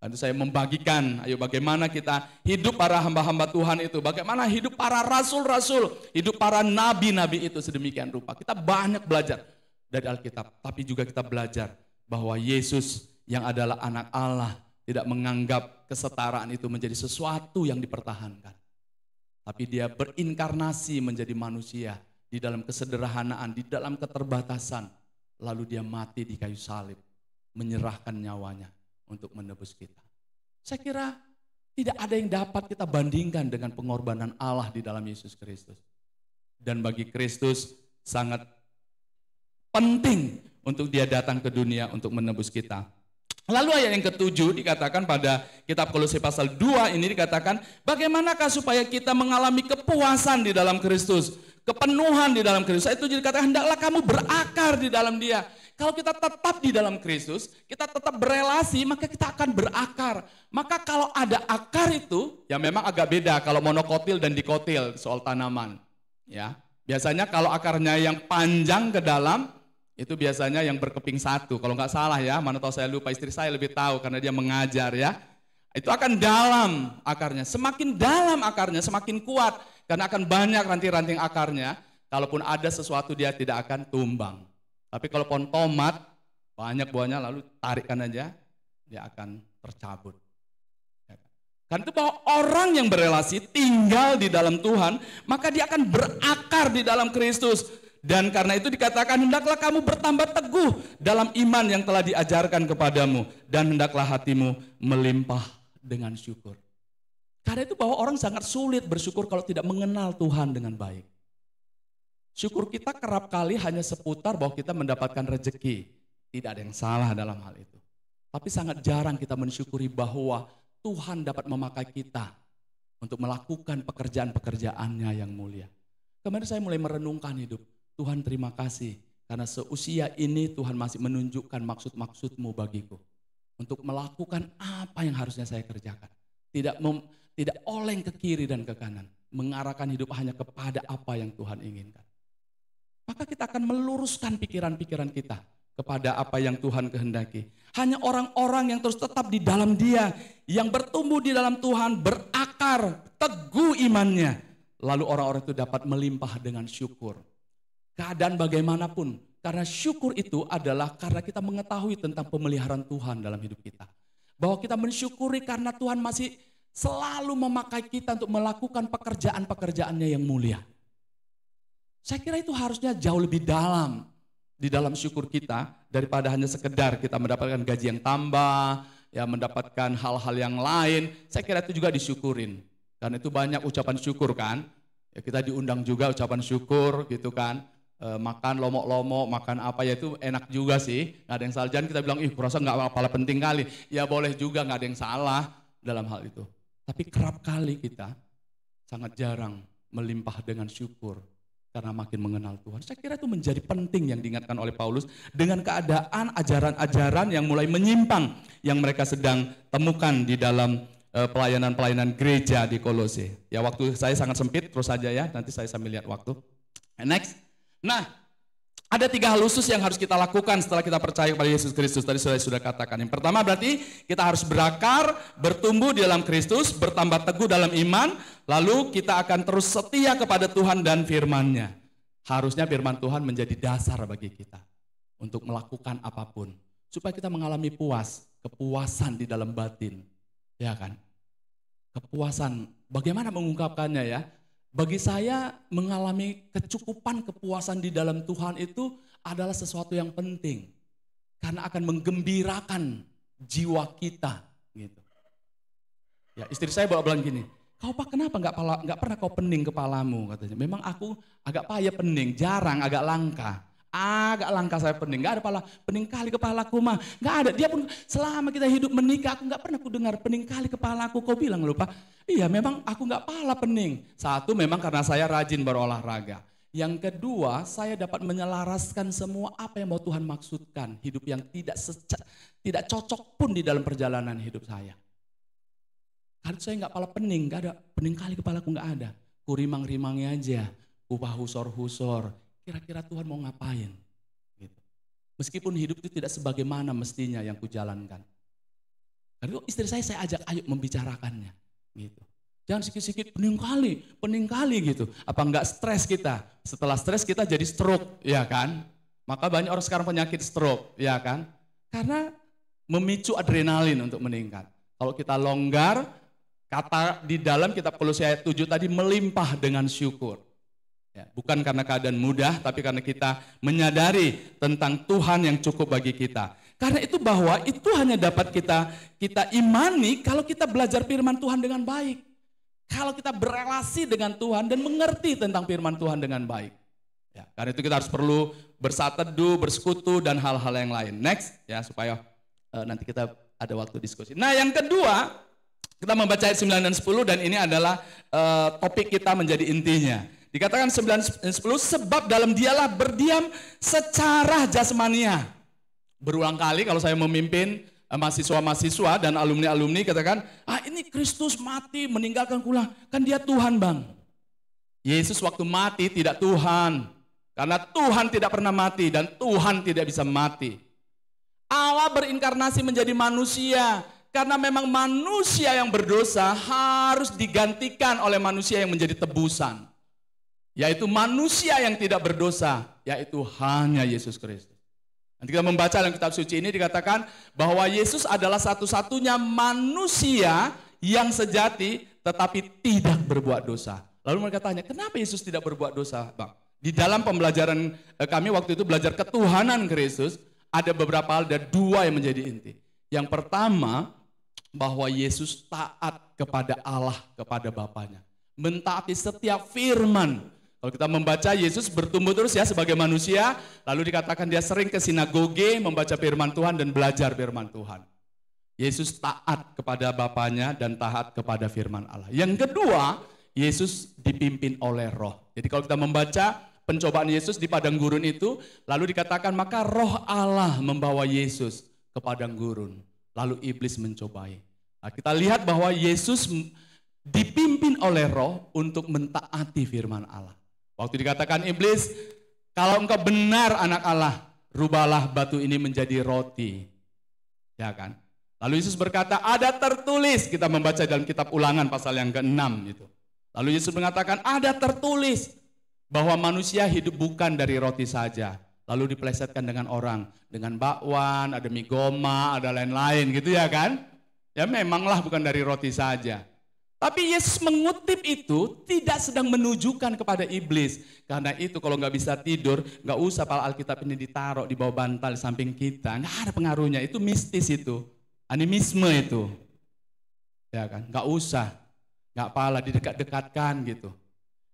Lalu saya membagikan, ayo bagaimana kita hidup para hamba-hamba Tuhan itu, bagaimana hidup para rasul-rasul, hidup para nabi-nabi itu sedemikian rupa. Kita banyak belajar dari Alkitab, tapi juga kita belajar bahwa Yesus yang adalah anak Allah tidak menganggap kesetaraan itu menjadi sesuatu yang dipertahankan. Tapi dia berinkarnasi menjadi manusia di dalam kesederhanaan, di dalam keterbatasan. Lalu dia mati di kayu salib, menyerahkan nyawanya untuk menebus kita. Saya kira tidak ada yang dapat kita bandingkan dengan pengorbanan Allah di dalam Yesus Kristus. Dan bagi Kristus sangat penting untuk dia datang ke dunia untuk menebus kita. Lalu ayat yang ke-7 dikatakan pada kitab Kolose pasal 2 ini dikatakan, bagaimanakah supaya kita mengalami kepuasan di dalam Kristus, kepenuhan di dalam Kristus. Itu dikatakan hendaklah kamu berakar di dalam Dia. Kalau kita tetap di dalam Kristus, kita tetap berelasi, maka kita akan berakar. Maka kalau ada akar itu, ya memang agak beda kalau monokotil dan dikotil soal tanaman. Ya, biasanya kalau akarnya yang panjang ke dalam, itu biasanya yang berkeping satu. Kalau nggak salah ya, mana tahu saya lupa, istri saya lebih tahu karena dia mengajar ya. Itu akan dalam akarnya. Semakin dalam akarnya, semakin kuat. Karena akan banyak ranting-ranting akarnya. Kalaupun ada sesuatu dia tidak akan tumbang. Tapi kalau pohon tomat, banyak buahnya lalu tarikkan aja, dia akan tercabut. Karena itu bahwa orang yang berelasi tinggal di dalam Tuhan, maka dia akan berakar di dalam Kristus. Dan karena itu dikatakan, hendaklah kamu bertambah teguh dalam iman yang telah diajarkan kepadamu. Dan hendaklah hatimu melimpah dengan syukur. Karena itu bahwa orang sangat sulit bersyukur kalau tidak mengenal Tuhan dengan baik. Syukur kita kerap kali hanya seputar bahwa kita mendapatkan rezeki. Tidak ada yang salah dalam hal itu. Tapi sangat jarang kita mensyukuri bahwa Tuhan dapat memakai kita untuk melakukan pekerjaan-pekerjaannya yang mulia. Kemarin saya mulai merenungkan hidup. Tuhan terima kasih karena seusia ini Tuhan masih menunjukkan maksud-maksud-Mu bagiku. Untuk melakukan apa yang harusnya saya kerjakan. Tidak oleng ke kiri dan ke kanan. Mengarahkan hidup hanya kepada apa yang Tuhan inginkan. Maka kita akan meluruskan pikiran-pikiran kita kepada apa yang Tuhan kehendaki. Hanya orang-orang yang terus tetap di dalam Dia, yang bertumbuh di dalam Tuhan, berakar, teguh imannya. Lalu orang-orang itu dapat melimpah dengan syukur. Keadaan bagaimanapun, karena syukur itu adalah karena kita mengetahui tentang pemeliharaan Tuhan dalam hidup kita. Bahwa kita mensyukuri karena Tuhan masih selalu memakai kita untuk melakukan pekerjaan-pekerjaannya yang mulia. Saya kira itu harusnya jauh lebih dalam di dalam syukur kita daripada hanya sekedar kita mendapatkan gaji yang tambah, ya mendapatkan hal-hal yang lain. Saya kira itu juga disyukurin. Karena itu banyak ucapan syukur kan. Ya kita diundang juga ucapan syukur gitu kan. Makan lomok-lomok, makan apa ya itu enak juga sih. Gak ada yang salah. Jangan kita bilang, kurasa gak apa-apa penting kali. Ya boleh juga, gak ada yang salah dalam hal itu. Tapi kerap kali kita sangat jarang melimpah dengan syukur. Karena makin mengenal Tuhan. Saya kira itu menjadi penting yang diingatkan oleh Paulus. Dengan keadaan ajaran-ajaran yang mulai menyimpang. Yang mereka sedang temukan di dalam pelayanan-pelayanan gereja di Kolose. Ya waktu saya sangat sempit, terus saja ya. Nanti saya sambil lihat waktu. Next. Nah, ada 3 hal khusus yang harus kita lakukan setelah kita percaya kepada Yesus Kristus. Tadi saya sudah katakan. Yang pertama berarti kita harus berakar, bertumbuh di dalam Kristus, bertambah teguh dalam iman, lalu kita akan terus setia kepada Tuhan dan firman-Nya. Harusnya firman Tuhan menjadi dasar bagi kita untuk melakukan apapun. Supaya kita mengalami kepuasan di dalam batin. Ya kan? Kepuasan, bagaimana mengungkapkannya ya? Bagi saya mengalami kepuasan di dalam Tuhan itu adalah sesuatu yang penting. Karena akan menggembirakan jiwa kita. Gitu. Ya, istri saya bawa bilang gini, kau Pak kenapa nggak pernah kau pening kepalamu katanya. Memang aku agak payah pening, jarang, agak langka. Agak langka saya pening, nggak ada pening kali kepalaku mah, nggak ada. Dia pun selama kita hidup menikah, aku nggak pernah ku dengar pening kali kepalaku. Kau bilang lupa, iya memang aku nggak pala pening. Satu memang karena saya rajin berolahraga. Yang kedua, saya dapat menyelaraskan semua apa yang mau Tuhan maksudkan. Hidup yang tidak cocok pun di dalam perjalanan hidup saya. Karena saya nggak pala pening, nggak ada pening kali kepalaku nggak ada. Ku rimang-rimangi aja, ku husor-husor. Kira-kira Tuhan mau ngapain? Gitu. Meskipun hidup itu tidak sebagaimana mestinya yang kujalankan. Karena itu istri saya ajak ayo membicarakannya. Gitu. Jangan sikit-sikit pening kali gitu. Apa enggak stres kita? Setelah stres kita jadi stroke, ya kan? Maka banyak orang sekarang penyakit stroke, ya kan? Karena memicu adrenalin untuk meningkat. Kalau kita longgar, kata di dalam kitab Kolose ayat 7 tadi melimpah dengan syukur. Ya, bukan karena keadaan mudah, tapi karena kita menyadari tentang Tuhan yang cukup bagi kita. Karena itu bahwa itu hanya dapat kita imani kalau kita belajar firman Tuhan dengan baik. Kalau kita berelasi dengan Tuhan dan mengerti tentang firman Tuhan dengan baik. Ya, karena itu kita harus perlu bersateduh, bersekutu, dan hal-hal yang lain. Next, ya supaya nanti kita ada waktu diskusi. Nah yang kedua, kita membaca ayat 9 dan 10 dan ini adalah topik kita menjadi intinya. Dikatakan 9 dan 10, sebab dalam dialah berdiam secara jasmania. Berulang kali kalau saya memimpin mahasiswa-mahasiswa dan alumni-alumni katakan, ini Kristus mati meninggalkan pulang, kan dia Tuhan bang. Yesus waktu mati tidak Tuhan. Karena Tuhan tidak pernah mati dan Tuhan tidak bisa mati. Allah berinkarnasi menjadi manusia. Karena memang manusia yang berdosa harus digantikan oleh manusia yang menjadi tebusan. yaitu manusia yang tidak berdosa, yaitu hanya Yesus Kristus. Nanti kita membaca dalam kitab suci ini dikatakan bahwa Yesus adalah satu-satunya manusia yang sejati tetapi tidak berbuat dosa. Lalu mereka tanya, kenapa Yesus tidak berbuat dosa, Bang? Di dalam pembelajaran kami waktu itu belajar ketuhanan Kristus, ada beberapa hal dan dua yang menjadi inti. Yang pertama, bahwa Yesus taat kepada Allah, kepada Bapanya. Mentaati setiap firman. Kalau kita membaca, Yesus bertumbuh terus ya sebagai manusia, lalu dikatakan dia sering ke sinagoge, membaca firman Tuhan dan belajar firman Tuhan. Yesus taat kepada Bapanya dan taat kepada firman Allah. Yang kedua, Yesus dipimpin oleh Roh. Jadi kalau kita membaca pencobaan Yesus di padang gurun itu, lalu dikatakan maka Roh Allah membawa Yesus ke padang gurun. Lalu iblis mencobai. Nah, kita lihat bahwa Yesus dipimpin oleh Roh untuk mentaati firman Allah. Waktu dikatakan iblis, kalau engkau benar anak Allah, rubahlah batu ini menjadi roti. Ya kan? Lalu Yesus berkata, ada tertulis, kita membaca dalam kitab Ulangan pasal yang ke-6 gitu. Lalu Yesus mengatakan, ada tertulis bahwa manusia hidup bukan dari roti saja. Lalu dipelesetkan dengan orang, dengan bakwan, ada mie goma, ada lain-lain gitu ya kan. Ya memanglah bukan dari roti saja. Tapi Yesus mengutip itu tidak sedang menunjukkan kepada iblis. Karena itu kalau nggak bisa tidur, nggak usah pala Alkitab ini ditaruh di bawah bantal di samping kita. Nggak ada pengaruhnya, itu mistis itu. Animisme itu. Ya kan, nggak usah. Nggak pala didekat-dekatkan gitu.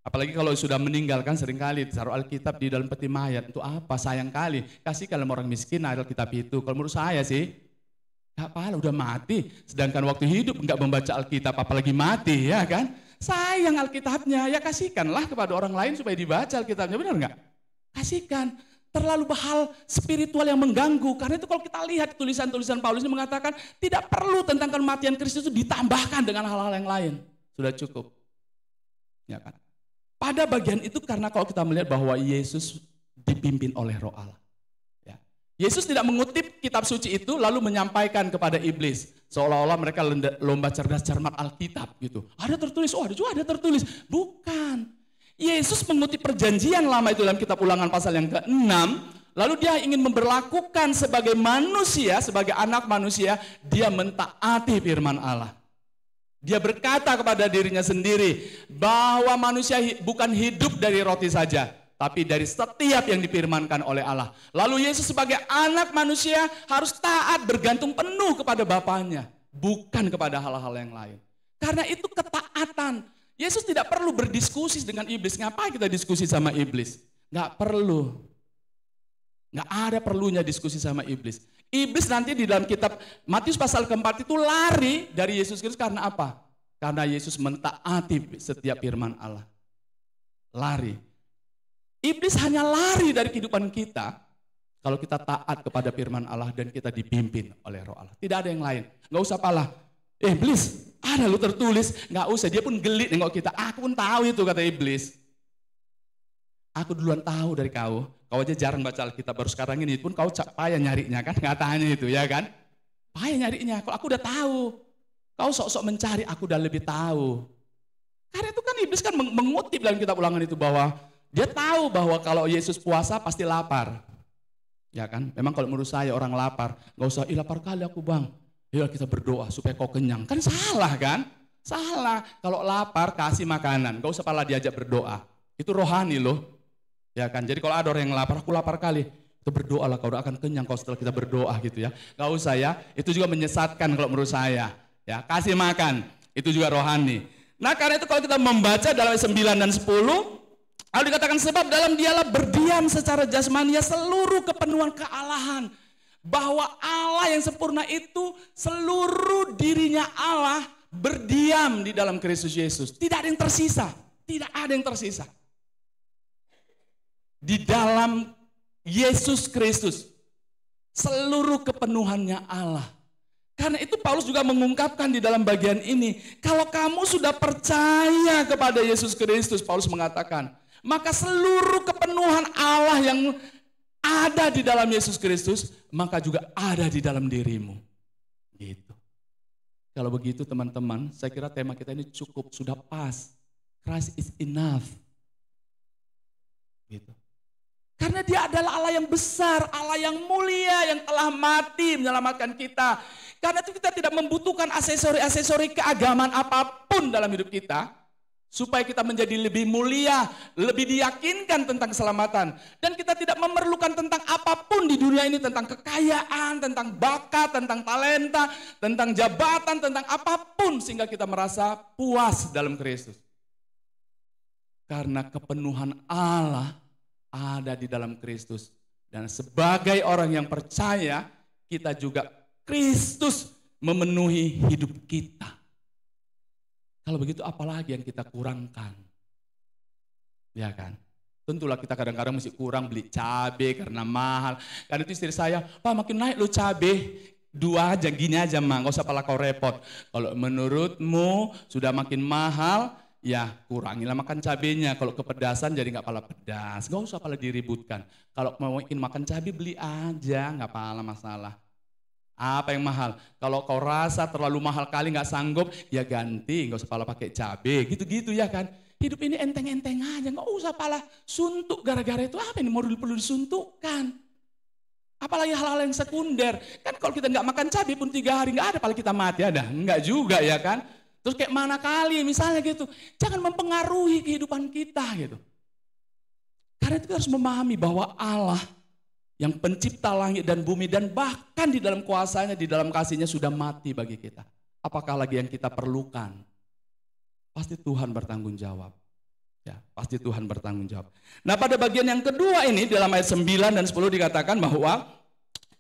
Apalagi kalau sudah meninggalkan seringkali taruh Alkitab di dalam peti mayat. Itu apa? Sayang kali. Kasihkan orang miskin Alkitab itu. Kalau menurut saya sih, gak apa-apa udah mati. Sedangkan waktu hidup nggak membaca Alkitab apalagi mati ya kan. Sayang Alkitabnya. Ya kasihkanlah kepada orang lain supaya dibaca Alkitabnya. Benar nggak? Kasihkan. Terlalu hal spiritual yang mengganggu. Karena itu kalau kita lihat tulisan-tulisan Paulus ini mengatakan tidak perlu tentang kematian Kristus itu ditambahkan dengan hal-hal yang lain. Sudah cukup. Ya kan? Pada bagian itu karena kalau kita melihat bahwa Yesus dipimpin oleh Roh Allah. Ya. Yesus tidak mengutip kitab suci itu lalu menyampaikan kepada iblis. Seolah-olah mereka lomba cerdas cermat Alkitab gitu. Ada tertulis, oh ada juga ada tertulis. Bukan. Yesus mengutip perjanjian lama itu dalam kitab Ulangan pasal yang ke-6. Lalu dia ingin memberlakukan sebagai manusia, sebagai anak manusia, dia mentaati firman Allah. Dia berkata kepada dirinya sendiri bahwa manusia bukan hidup dari roti saja, tapi dari setiap yang difirmankan oleh Allah. Lalu Yesus sebagai anak manusia harus taat bergantung penuh kepada Bapanya, bukan kepada hal-hal yang lain. Karena itu ketaatan. Yesus tidak perlu berdiskusi dengan iblis. Ngapain kita diskusi sama iblis? Nggak perlu. Nggak ada perlunya diskusi sama iblis. Iblis nanti di dalam kitab Matius pasal ke-4 itu lari dari Yesus Kristus karena apa? Karena Yesus mentaati setiap firman Allah. Lari. Iblis hanya lari dari kehidupan kita kalau kita taat kepada firman Allah dan kita dipimpin oleh Roh Allah. Tidak ada yang lain. Nggak usah pala. Iblis, ada lu tertulis. Nggak usah, dia pun gelit nengok kita. Aku pun tahu itu kata iblis. Aku duluan tahu dari kau. Kau aja jarang baca Alkitab, baru sekarang ini pun kau payah nyarinya kan, katanya itu ya kan. Payah nyarinya, kalau aku udah tahu. Kau sok-sok mencari, aku udah lebih tahu. Karena itu kan iblis kan mengutip dalam kitab Ulangan itu bahwa dia tahu bahwa kalau Yesus puasa pasti lapar. Ya kan, memang kalau menurut saya orang lapar, gak usah, lapar kali aku bang. Ya kita berdoa supaya kau kenyang, kan salah kan? Salah, kalau lapar kasih makanan, gak usah pala diajak berdoa. Itu rohani loh. Ya kan, jadi kalau ada orang yang lapar, aku lapar kali. Itu berdoalah, kau akan kenyang kau setelah kita berdoa gitu ya. Gak usah ya, itu juga menyesatkan kalau menurut saya. Ya, kasih makan, itu juga rohani. Nah karena itu kalau kita membaca dalam 9 dan 10, lalu dikatakan sebab dalam dialah berdiam secara jasmania seluruh kepenuhan kealahan. Bahwa Allah yang sempurna itu seluruh dirinya Allah berdiam di dalam Kristus Yesus. Tidak ada yang tersisa, tidak ada yang tersisa. Di dalam Yesus Kristus seluruh kepenuhannya Allah. Karena itu Paulus juga mengungkapkan di dalam bagian ini, kalau kamu sudah percaya kepada Yesus Kristus, Paulus mengatakan, maka seluruh kepenuhan Allah yang ada di dalam Yesus Kristus, maka juga ada di dalam dirimu. Gitu. Kalau begitu teman-teman, saya kira tema kita ini cukup, sudah pas. Christ is enough. Gitu. Karena dia adalah Allah yang besar, Allah yang mulia, yang telah mati menyelamatkan kita. Karena itu kita tidak membutuhkan aksesori-aksesori keagamaan apapun dalam hidup kita. Supaya kita menjadi lebih mulia, lebih diyakinkan tentang keselamatan. Dan kita tidak memerlukan tentang apapun di dunia ini. Tentang kekayaan, tentang bakat, tentang talenta, tentang jabatan, tentang apapun. Sehingga kita merasa puas dalam Kristus. Karena kepenuhan Allah ada di dalam Kristus. Dan sebagai orang yang percaya, kita juga Kristus memenuhi hidup kita. Kalau begitu apalagi yang kita kurangkan? Ya kan? Tentulah kita kadang-kadang mesti kurang beli cabai karena mahal. Karena itu istri saya, Pak makin naik lo cabai. 2 aja, gini aja Mang, gak usah pala kau repot. Kalau menurutmu sudah makin mahal, ya kurangilah makan cabenya. Kalau kepedasan jadi nggak pala pedas, nggak usah pala diributkan. Kalau mau makan cabai beli aja, nggak pala masalah. Apa yang mahal? Kalau kau rasa terlalu mahal kali nggak sanggup, ya ganti, nggak usah pala pakai cabai. Gitu-gitu ya kan? Hidup ini enteng-enteng aja, nggak usah pala suntuk gara-gara itu. Apa ini mau perlu disuntukkan? Apalagi hal-hal yang sekunder. Kan kalau kita nggak makan cabai pun 3 hari nggak ada, pala kita mati ada, nggak juga ya kan? Terus kayak mana kali misalnya gitu. Jangan mempengaruhi kehidupan kita gitu. Karena itu kita harus memahami bahwa Allah yang pencipta langit dan bumi dan bahkan di dalam kuasanya, di dalam kasihnya sudah mati bagi kita. Apakah lagi yang kita perlukan? Pasti Tuhan bertanggung jawab. Ya, pasti Tuhan bertanggung jawab. Nah pada bagian yang kedua ini dalam ayat 9 dan 10 dikatakan bahwa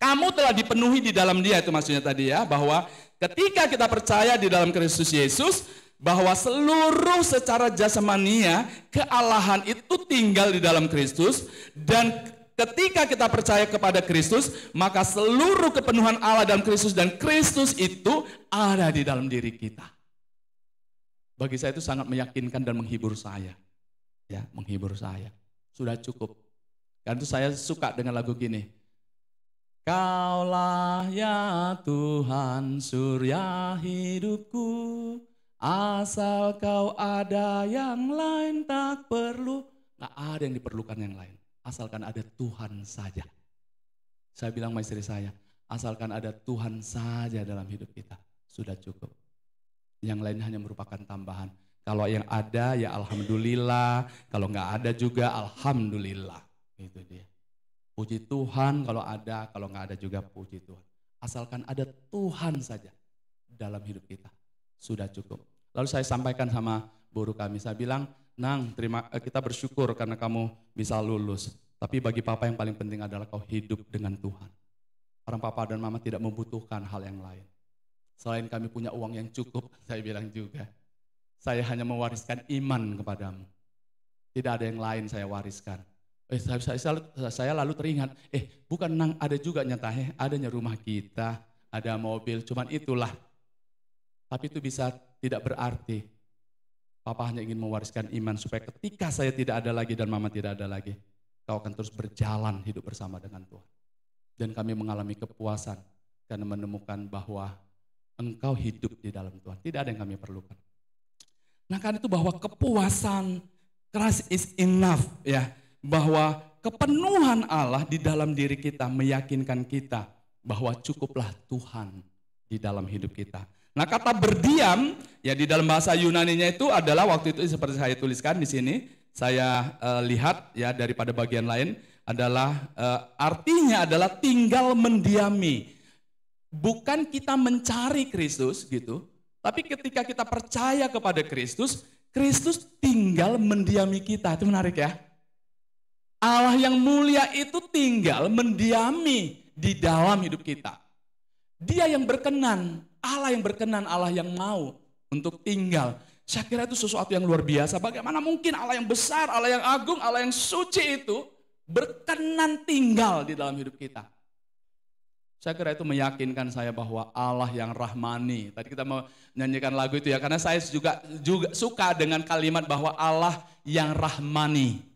kamu telah dipenuhi di dalam Dia, itu maksudnya tadi ya, bahwa ketika kita percaya di dalam Kristus Yesus, bahwa seluruh secara jasamania, kealahan itu tinggal di dalam Kristus, dan ketika kita percaya kepada Kristus, maka seluruh kepenuhan Allah dalam Kristus dan Kristus itu ada di dalam diri kita. Bagi saya itu sangat meyakinkan dan menghibur saya. Ya, menghibur saya. Sudah cukup. Karena itu saya suka dengan lagu gini. Kaulah ya Tuhan surya hidupku, asal kau ada yang lain tak perlu. Gak ada yang diperlukan yang lain, asalkan ada Tuhan saja. Saya bilang sama istri saya, asalkan ada Tuhan saja dalam hidup kita, sudah cukup. Yang lain hanya merupakan tambahan. Kalau yang ada ya alhamdulillah, kalau gak ada juga alhamdulillah. Itu dia. Puji Tuhan kalau ada, kalau nggak ada juga puji Tuhan. Asalkan ada Tuhan saja dalam hidup kita, sudah cukup. Lalu saya sampaikan sama guru kami, saya bilang, Nang, kita bersyukur karena kamu bisa lulus. Tapi bagi papa yang paling penting adalah kau hidup dengan Tuhan. Orang papa dan mama tidak membutuhkan hal yang lain. Selain kami punya uang yang cukup, saya bilang juga, saya hanya mewariskan iman kepadamu. Tidak ada yang lain saya wariskan. Saya lalu teringat, bukan Nang, ada juga nyata, adanya rumah kita, ada mobil, cuman itulah. Tapi itu bisa tidak berarti. Papa hanya ingin mewariskan iman supaya ketika saya tidak ada lagi dan mama tidak ada lagi, kau akan terus berjalan hidup bersama dengan Tuhan. Dan kami mengalami kepuasan karena menemukan bahwa engkau hidup di dalam Tuhan. Tidak ada yang kami perlukan. Nah kan itu bahwa kepuasan, Christ is enough ya. Bahwa kepenuhan Allah di dalam diri kita meyakinkan kita bahwa cukuplah Tuhan di dalam hidup kita. Nah kata berdiam ya di dalam bahasa Yunaninya itu adalah waktu itu seperti saya tuliskan di sini, saya lihat ya daripada bagian lain adalah artinya adalah tinggal mendiami. Bukan kita mencari Kristus gitu, tapi ketika kita percaya kepada Kristus, Kristus tinggal mendiami kita. Itu menarik ya. Allah yang mulia itu tinggal mendiami di dalam hidup kita. Dia yang berkenan, Allah yang berkenan, Allah yang mau untuk tinggal. Saya kira itu sesuatu yang luar biasa. Bagaimana mungkin Allah yang besar, Allah yang agung, Allah yang suci itu berkenan tinggal di dalam hidup kita. Saya kira itu meyakinkan saya bahwa Allah yang rahmani. Tadi kita mau nyanyikan lagu itu ya, karena saya juga suka dengan kalimat bahwa Allah yang rahmani.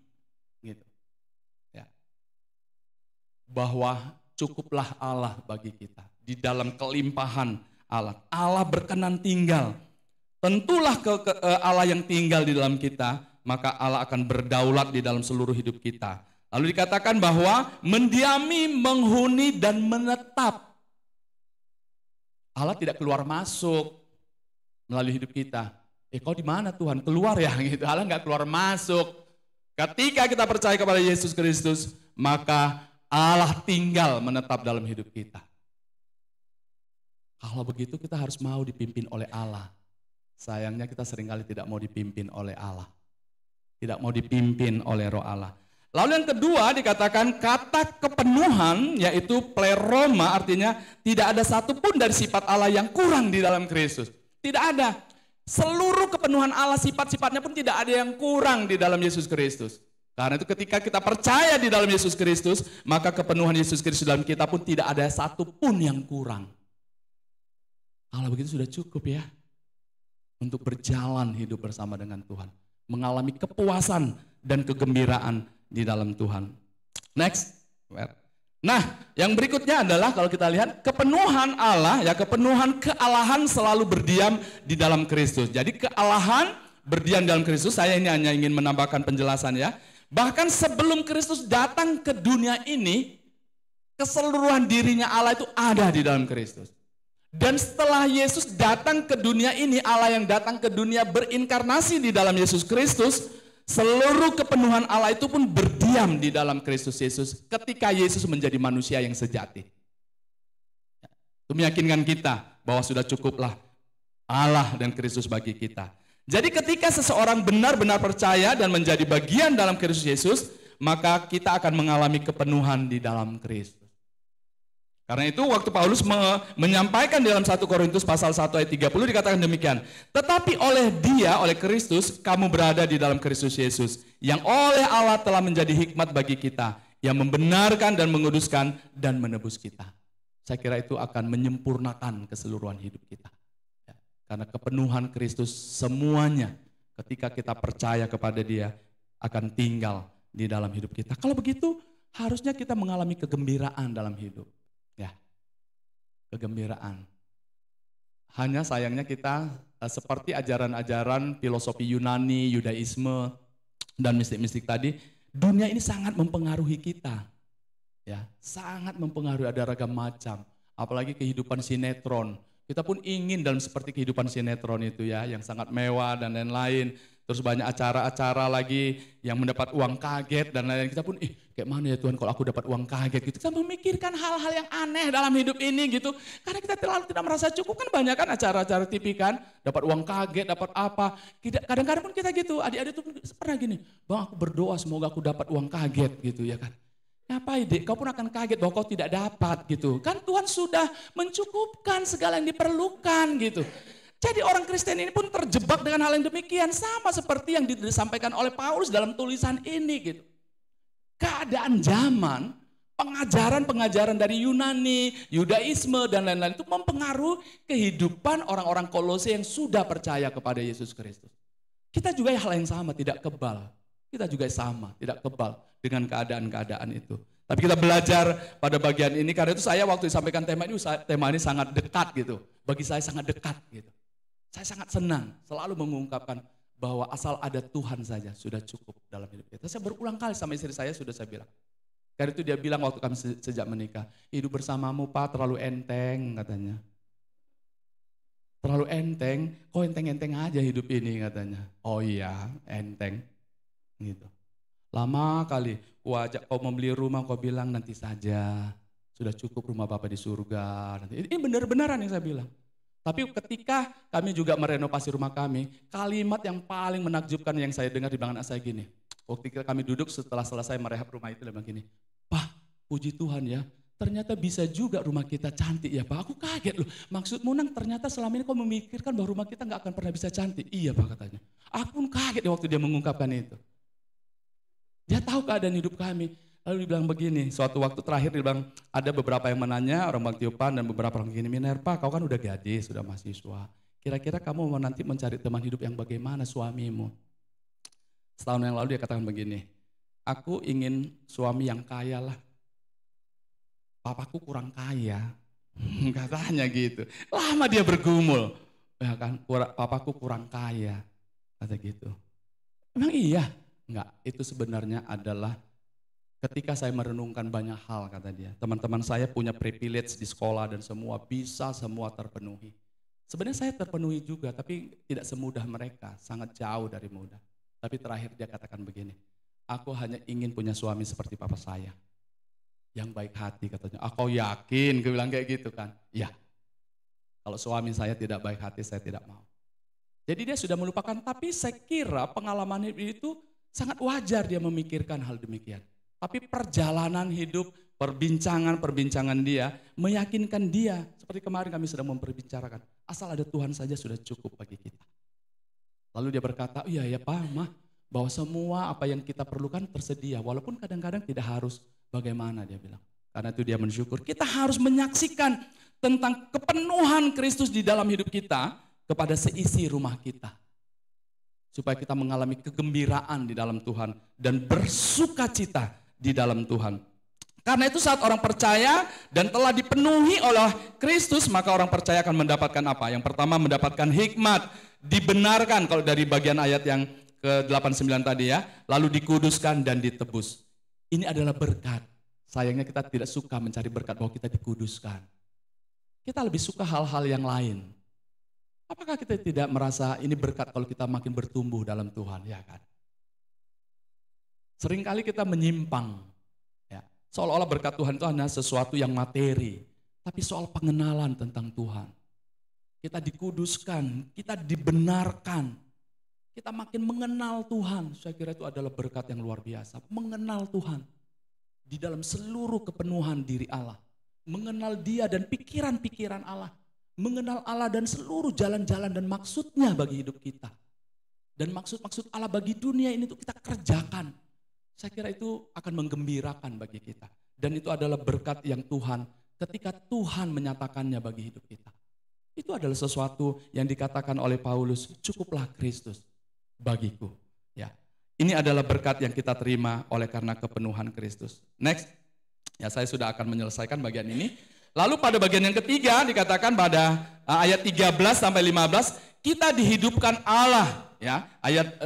Bahwa cukuplah Allah bagi kita. Di dalam kelimpahan Allah. Allah berkenan tinggal. Tentulah Allah yang tinggal di dalam kita maka Allah akan berdaulat di dalam seluruh hidup kita. Lalu dikatakan bahwa mendiami, menghuni, dan menetap. Allah tidak keluar masuk melalui hidup kita. Kau di mana Tuhan? Keluar ya gitu. Allah nggak keluar masuk. Ketika kita percaya kepada Yesus Kristus, maka Allah tinggal menetap dalam hidup kita. Kalau begitu kita harus mau dipimpin oleh Allah. Sayangnya kita seringkali tidak mau dipimpin oleh Allah. Tidak mau dipimpin oleh Roh Allah. Lalu yang kedua dikatakan kata kepenuhan, yaitu pleroma, artinya tidak ada satupun dari sifat Allah yang kurang di dalam Kristus. Tidak ada. Seluruh kepenuhan Allah, sifat-sifatnya pun tidak ada yang kurang di dalam Yesus Kristus. Karena itu ketika kita percaya di dalam Yesus Kristus, maka kepenuhan Yesus Kristus dalam kita pun tidak ada satupun yang kurang. Kalau begitu sudah cukup ya, untuk berjalan hidup bersama dengan Tuhan. Mengalami kepuasan dan kegembiraan di dalam Tuhan. Next. Nah, yang berikutnya adalah kalau kita lihat kepenuhan Allah, ya kepenuhan kealahan selalu berdiam di dalam Kristus. Jadi kealahan berdiam dalam Kristus, saya ini hanya ingin menambahkan penjelasan ya. Bahkan sebelum Kristus datang ke dunia ini, keseluruhan dirinya Allah itu ada di dalam Kristus. Dan setelah Yesus datang ke dunia ini, Allah yang datang ke dunia berinkarnasi di dalam Yesus Kristus, seluruh kepenuhan Allah itu pun berdiam di dalam Kristus Yesus ketika Yesus menjadi manusia yang sejati. Itu meyakinkan kita bahwa sudah cukuplah Allah dan Kristus bagi kita. Jadi ketika seseorang benar-benar percaya dan menjadi bagian dalam Kristus Yesus, maka kita akan mengalami kepenuhan di dalam Kristus. Karena itu waktu Paulus menyampaikan dalam 1 Korintus pasal 1 ayat 30 dikatakan demikian. Tetapi oleh Dia, oleh Kristus, kamu berada di dalam Kristus Yesus, yang oleh Allah telah menjadi hikmat bagi kita, yang membenarkan dan menguduskan dan menebus kita. Saya kira itu akan menyempurnakan keseluruhan hidup kita. Ya, karena kepenuhan Kristus semuanya ketika kita percaya kepada Dia akan tinggal di dalam hidup kita. Kalau begitu harusnya kita mengalami kegembiraan dalam hidup. Ya, kegembiraan. Hanya sayangnya kita seperti ajaran-ajaran filosofi Yunani, Yudaisme, dan mistik-mistik tadi, dunia ini sangat mempengaruhi kita. Ya, sangat mempengaruhi, ada ragam macam. Apalagi kehidupan sinetron. Kita pun ingin dalam seperti kehidupan sinetron itu ya, yang sangat mewah dan lain-lain. Terus banyak acara-acara lagi yang mendapat uang kaget dan lain-lain. Kita pun, kayak mana ya Tuhan kalau aku dapat uang kaget gitu. Kita memikirkan hal-hal yang aneh dalam hidup ini gitu. Karena kita terlalu tidak merasa cukup, kan banyak kan acara-acara TV kan. Dapat uang kaget, dapat apa. Kadang-kadang pun kita gitu, adik-adik tuh pernah gini. Bang, aku berdoa semoga aku dapat uang kaget gitu ya kan. Ngapain dek, kau pun akan kaget bahwa kau tidak dapat gitu. Kan Tuhan sudah mencukupkan segala yang diperlukan gitu. Jadi orang Kristen ini pun terjebak dengan hal yang demikian. Sama seperti yang disampaikan oleh Paulus dalam tulisan ini gitu. Keadaan zaman, pengajaran-pengajaran dari Yunani, Yudaisme dan lain-lain itu mempengaruhi kehidupan orang-orang Kolose yang sudah percaya kepada Yesus Kristus. Kita juga hal yang sama, tidak kebal. Kita juga sama, tidak kebal dengan keadaan-keadaan itu. Tapi kita belajar pada bagian ini, karena itu saya waktu disampaikan tema ini sangat dekat gitu. Bagi saya sangat dekat gitu. Saya sangat senang selalu mengungkapkan bahwa asal ada Tuhan saja sudah cukup dalam hidup kita. Saya berulang kali sama istri saya sudah saya bilang. Karena itu dia bilang waktu kami sejak menikah, hidup bersamamu Pak terlalu enteng katanya. Terlalu enteng, kok enteng-enteng aja hidup ini katanya. Oh iya, enteng. Gitu. Lama kali, ajak kau membeli rumah, kau bilang nanti saja. Sudah cukup rumah Bapak di surga. Ini benar-benaran yang saya bilang. Tapi ketika kami juga merenovasi rumah kami, kalimat yang paling menakjubkan yang saya dengar di belakang saya gini. Waktu kami duduk setelah selesai merehab rumah itu, dia bilang gini, Pak, puji Tuhan ya, ternyata bisa juga rumah kita cantik ya Pak. Aku kaget loh, maksudmu Nang ternyata selama ini kau memikirkan bahwa rumah kita gak akan pernah bisa cantik. Iya Pak katanya. Aku pun kaget waktu dia mengungkapkan itu. Dia tahu keadaan hidup kami. Lalu dia bilang begini, suatu waktu terakhir dia bilang, ada beberapa yang menanya, orang Bang Tiopan dan beberapa orang begini, Minerva kau kan udah gadis, sudah mahasiswa. Kira-kira kamu mau nanti mencari teman hidup yang bagaimana suamimu? Setahun yang lalu dia katakan begini, aku ingin suami yang kaya lah. Papaku kurang kaya, katanya gitu. Lama dia bergumul, ya kan, papaku kurang kaya, kata gitu. Emang iya? Enggak, itu sebenarnya adalah ketika saya merenungkan banyak hal, kata dia. Teman-teman saya punya privilege di sekolah dan semua bisa semua terpenuhi. Sebenarnya saya terpenuhi juga, tapi tidak semudah mereka, sangat jauh dari mudah. Tapi terakhir dia katakan begini, aku hanya ingin punya suami seperti papa saya. Yang baik hati katanya. Aku yakin, gue bilang kayak gitu kan. Ya, kalau suami saya tidak baik hati, saya tidak mau. Jadi dia sudah melupakan, tapi saya kira pengalaman hidup itu sangat wajar dia memikirkan hal demikian. Tapi perjalanan hidup, perbincangan dia, meyakinkan dia. Seperti kemarin kami sedang memperbicarakan, asal ada Tuhan saja sudah cukup bagi kita. Lalu dia berkata, iya ya Pak, Mah, bahwa semua apa yang kita perlukan tersedia. Walaupun kadang-kadang tidak harus bagaimana dia bilang. Karena itu dia mensyukur. Kita harus menyaksikan tentang kepenuhan Kristus di dalam hidup kita kepada seisi rumah kita. Supaya kita mengalami kegembiraan di dalam Tuhan dan bersuka cita di dalam Tuhan. Karena itu saat orang percaya dan telah dipenuhi oleh Kristus, maka orang percaya akan mendapatkan apa? Yang pertama mendapatkan hikmat, dibenarkan kalau dari bagian ayat yang ke-89 tadi ya, lalu dikuduskan dan ditebus. Ini adalah berkat. Sayangnya kita tidak suka mencari berkat bahwa kita dikuduskan. Kita lebih suka hal-hal yang lain. Apakah kita tidak merasa ini berkat kalau kita makin bertumbuh dalam Tuhan, ya kan? Seringkali kita menyimpang, ya. Seolah-olah berkat Tuhan itu hanya sesuatu yang materi, tapi soal pengenalan tentang Tuhan. Kita dikuduskan, kita dibenarkan, kita makin mengenal Tuhan. Saya kira itu adalah berkat yang luar biasa, mengenal Tuhan di dalam seluruh kepenuhan diri Allah, mengenal Dia dan pikiran-pikiran Allah. Mengenal Allah dan seluruh jalan-jalan dan maksudnya bagi hidup kita. Dan maksud-maksud Allah bagi dunia ini itu kita kerjakan. Saya kira itu akan menggembirakan bagi kita. Dan itu adalah berkat yang Tuhan, ketika Tuhan menyatakannya bagi hidup kita. Itu adalah sesuatu yang dikatakan oleh Paulus, cukuplah Kristus bagiku. Ya, ini adalah berkat yang kita terima oleh karena kepenuhan Kristus. Next, ya saya sudah akan menyelesaikan bagian ini. Lalu pada bagian yang ketiga dikatakan pada ayat 13 sampai 15 kita dihidupkan Allah, ya. Ayat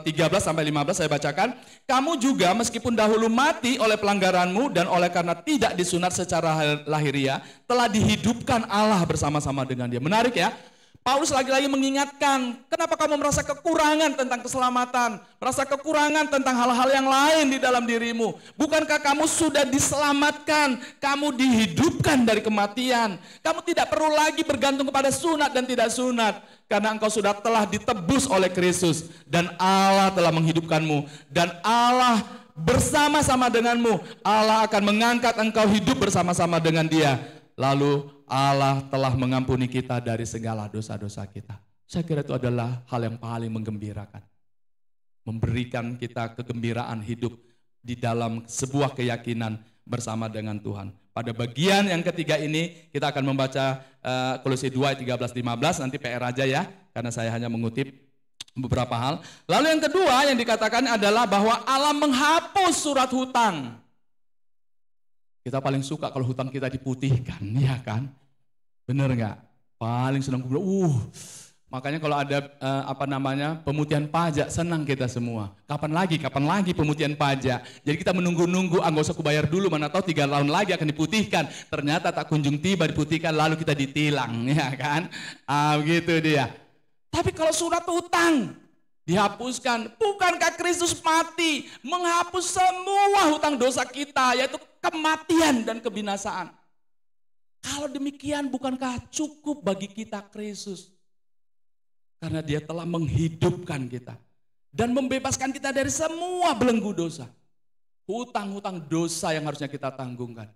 13 sampai 15 saya bacakan. Kamu juga meskipun dahulu mati oleh pelanggaranmu dan oleh karena tidak disunat secara lahiriah telah dihidupkan Allah bersama-sama dengan Dia. Menarik ya. Paulus lagi-lagi mengingatkan, kenapa kamu merasa kekurangan tentang keselamatan, merasa kekurangan tentang hal-hal yang lain di dalam dirimu. Bukankah kamu sudah diselamatkan, kamu dihidupkan dari kematian. Kamu tidak perlu lagi bergantung kepada sunat dan tidak sunat. Karena engkau sudah telah ditebus oleh Kristus dan Allah telah menghidupkanmu. Dan Allah bersama-sama denganmu, Allah akan mengangkat engkau hidup bersama-sama dengan Dia. Lalu Allah telah mengampuni kita dari segala dosa-dosa kita. Saya kira itu adalah hal yang paling menggembirakan. Memberikan kita kegembiraan hidup di dalam sebuah keyakinan bersama dengan Tuhan. Pada bagian yang ketiga ini kita akan membaca Kolose 2 ayat 13-15, nanti PR aja ya, karena saya hanya mengutip beberapa hal. Lalu yang kedua yang dikatakan adalah bahwa Allah menghapus surat hutang. Kita paling suka kalau hutang kita diputihkan, ya kan? Bener nggak? Paling senang gue bilang, makanya kalau ada pemutihan pajak, senang kita semua. Kapan lagi pemutihan pajak? Jadi kita menunggu-nunggu, nggak usah kubayar dulu, mana tahu 3 tahun lagi akan diputihkan. Ternyata tak kunjung tiba diputihkan, lalu kita ditilang, ya kan? Begitu dia. Tapi kalau surat hutang dihapuskan, bukankah Kristus mati menghapus semua hutang dosa kita, yaitu kematian dan kebinasaan. Kalau demikian bukankah cukup bagi kita Kristus? Karena Dia telah menghidupkan kita dan membebaskan kita dari semua belenggu dosa. Hutang-hutang dosa yang harusnya kita tanggungkan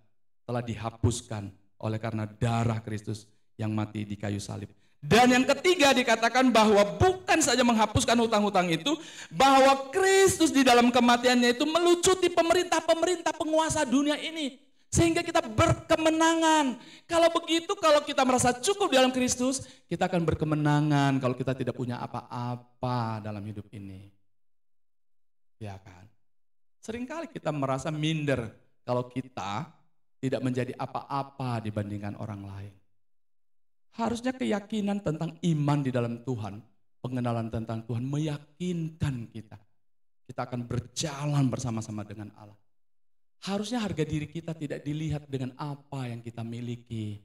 telah dihapuskan oleh karena darah Kristus yang mati di kayu salib. Dan yang ketiga dikatakan bahwa bukan saja menghapuskan hutang-hutang itu, bahwa Kristus di dalam kematiannya itu melucuti pemerintah-pemerintah penguasa dunia ini. Sehingga kita berkemenangan. Kalau begitu, kalau kita merasa cukup dalam Kristus, kita akan berkemenangan kalau kita tidak punya apa-apa dalam hidup ini. Ya kan? Seringkali kita merasa minder kalau kita tidak menjadi apa-apa dibandingkan orang lain. Harusnya keyakinan tentang iman di dalam Tuhan pengenalan tentang Tuhan meyakinkan kita. Kita akan berjalan bersama-sama dengan Allah. Harusnya harga diri kita tidak dilihat dengan apa yang kita miliki,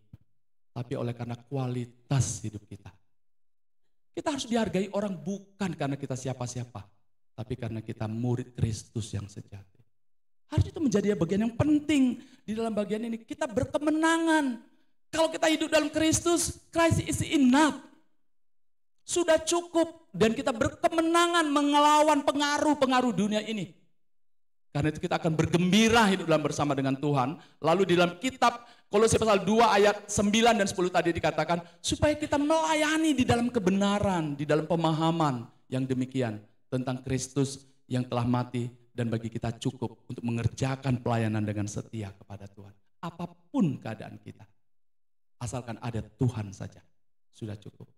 tapi oleh karena kualitas hidup kita. Kita harus dihargai orang bukan karena kita siapa-siapa, tapi karena kita murid Kristus yang sejati. Harusnya itu menjadi bagian yang penting di dalam bagian ini. Kita berkemenangan. Kalau kita hidup dalam Kristus, Christ is enough. Sudah cukup dan kita berkemenangan mengelawan pengaruh-pengaruh dunia ini. Karena itu kita akan bergembira hidup dalam bersama dengan Tuhan. Lalu di dalam kitab Kolose pasal 2 ayat 9 dan 10 tadi dikatakan, supaya kita melayani di dalam kebenaran, di dalam pemahaman yang demikian tentang Kristus yang telah mati dan bagi kita cukup untuk mengerjakan pelayanan dengan setia kepada Tuhan. Apapun keadaan kita, asalkan ada Tuhan saja, sudah cukup.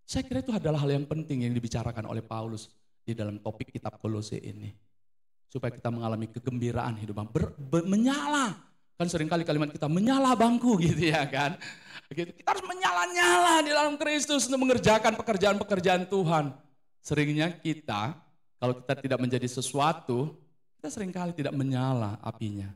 Saya kira itu adalah hal yang penting yang dibicarakan oleh Paulus di dalam topik kitab Kolose ini. Supaya kita mengalami kegembiraan hidup, menyala. Kan seringkali kalimat kita, menyala bangku gitu ya kan. Gitu. Kita harus menyala-nyala di dalam Kristus untuk mengerjakan pekerjaan-pekerjaan Tuhan. Seringnya kita, kalau kita tidak menjadi sesuatu, kita seringkali tidak menyala apinya.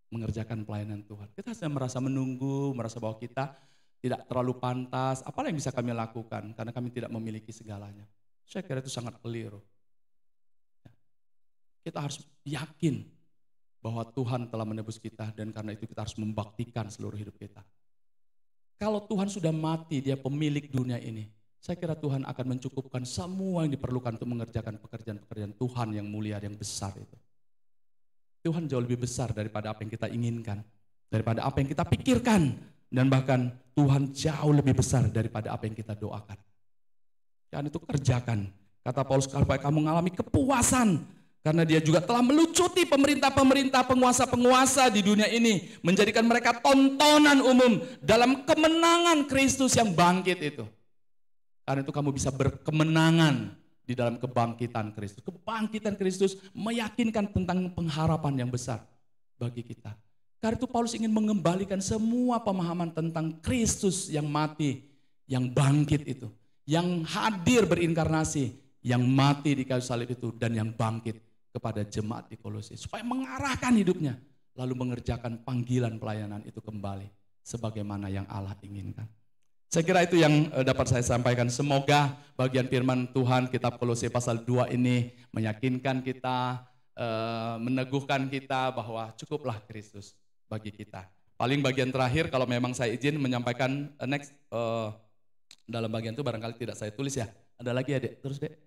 Mengerjakan pelayanan Tuhan. Kita hanya merasa menunggu, merasa bahwa kita tidak terlalu pantas. Apa yang bisa kami lakukan? Karena kami tidak memiliki segalanya. Saya kira itu sangat keliru. Kita harus yakin bahwa Tuhan telah menebus kita dan karena itu kita harus membaktikan seluruh hidup kita. Kalau Tuhan sudah mati, dia pemilik dunia ini. Saya kira Tuhan akan mencukupkan semua yang diperlukan untuk mengerjakan pekerjaan-pekerjaan Tuhan yang mulia, yang besar itu. Tuhan jauh lebih besar daripada apa yang kita inginkan, daripada apa yang kita pikirkan, dan bahkan Tuhan jauh lebih besar daripada apa yang kita doakan. Dan itu kerjakan. Kata Paulus, supaya kamu mengalami kepuasan. Karena dia juga telah melucuti pemerintah-pemerintah, penguasa-penguasa di dunia ini. Menjadikan mereka tontonan umum dalam kemenangan Kristus yang bangkit itu. Karena itu kamu bisa berkemenangan di dalam kebangkitan Kristus. Kebangkitan Kristus meyakinkan tentang pengharapan yang besar bagi kita. Karena itu Paulus ingin mengembalikan semua pemahaman tentang Kristus yang mati, yang bangkit itu. Yang hadir berinkarnasi, yang mati di kayu salib itu dan yang bangkit kepada jemaat di Kolose, supaya mengarahkan hidupnya, lalu mengerjakan panggilan pelayanan itu kembali, sebagaimana yang Allah inginkan. Saya kira itu yang dapat saya sampaikan. Semoga bagian firman Tuhan kitab Kolose pasal 2 ini meyakinkan kita, meneguhkan kita bahwa cukuplah Kristus bagi kita. Paling bagian terakhir, kalau memang saya izin menyampaikan next, dalam bagian itu barangkali tidak saya tulis ya. Ada lagi adik, terus dek. Nih.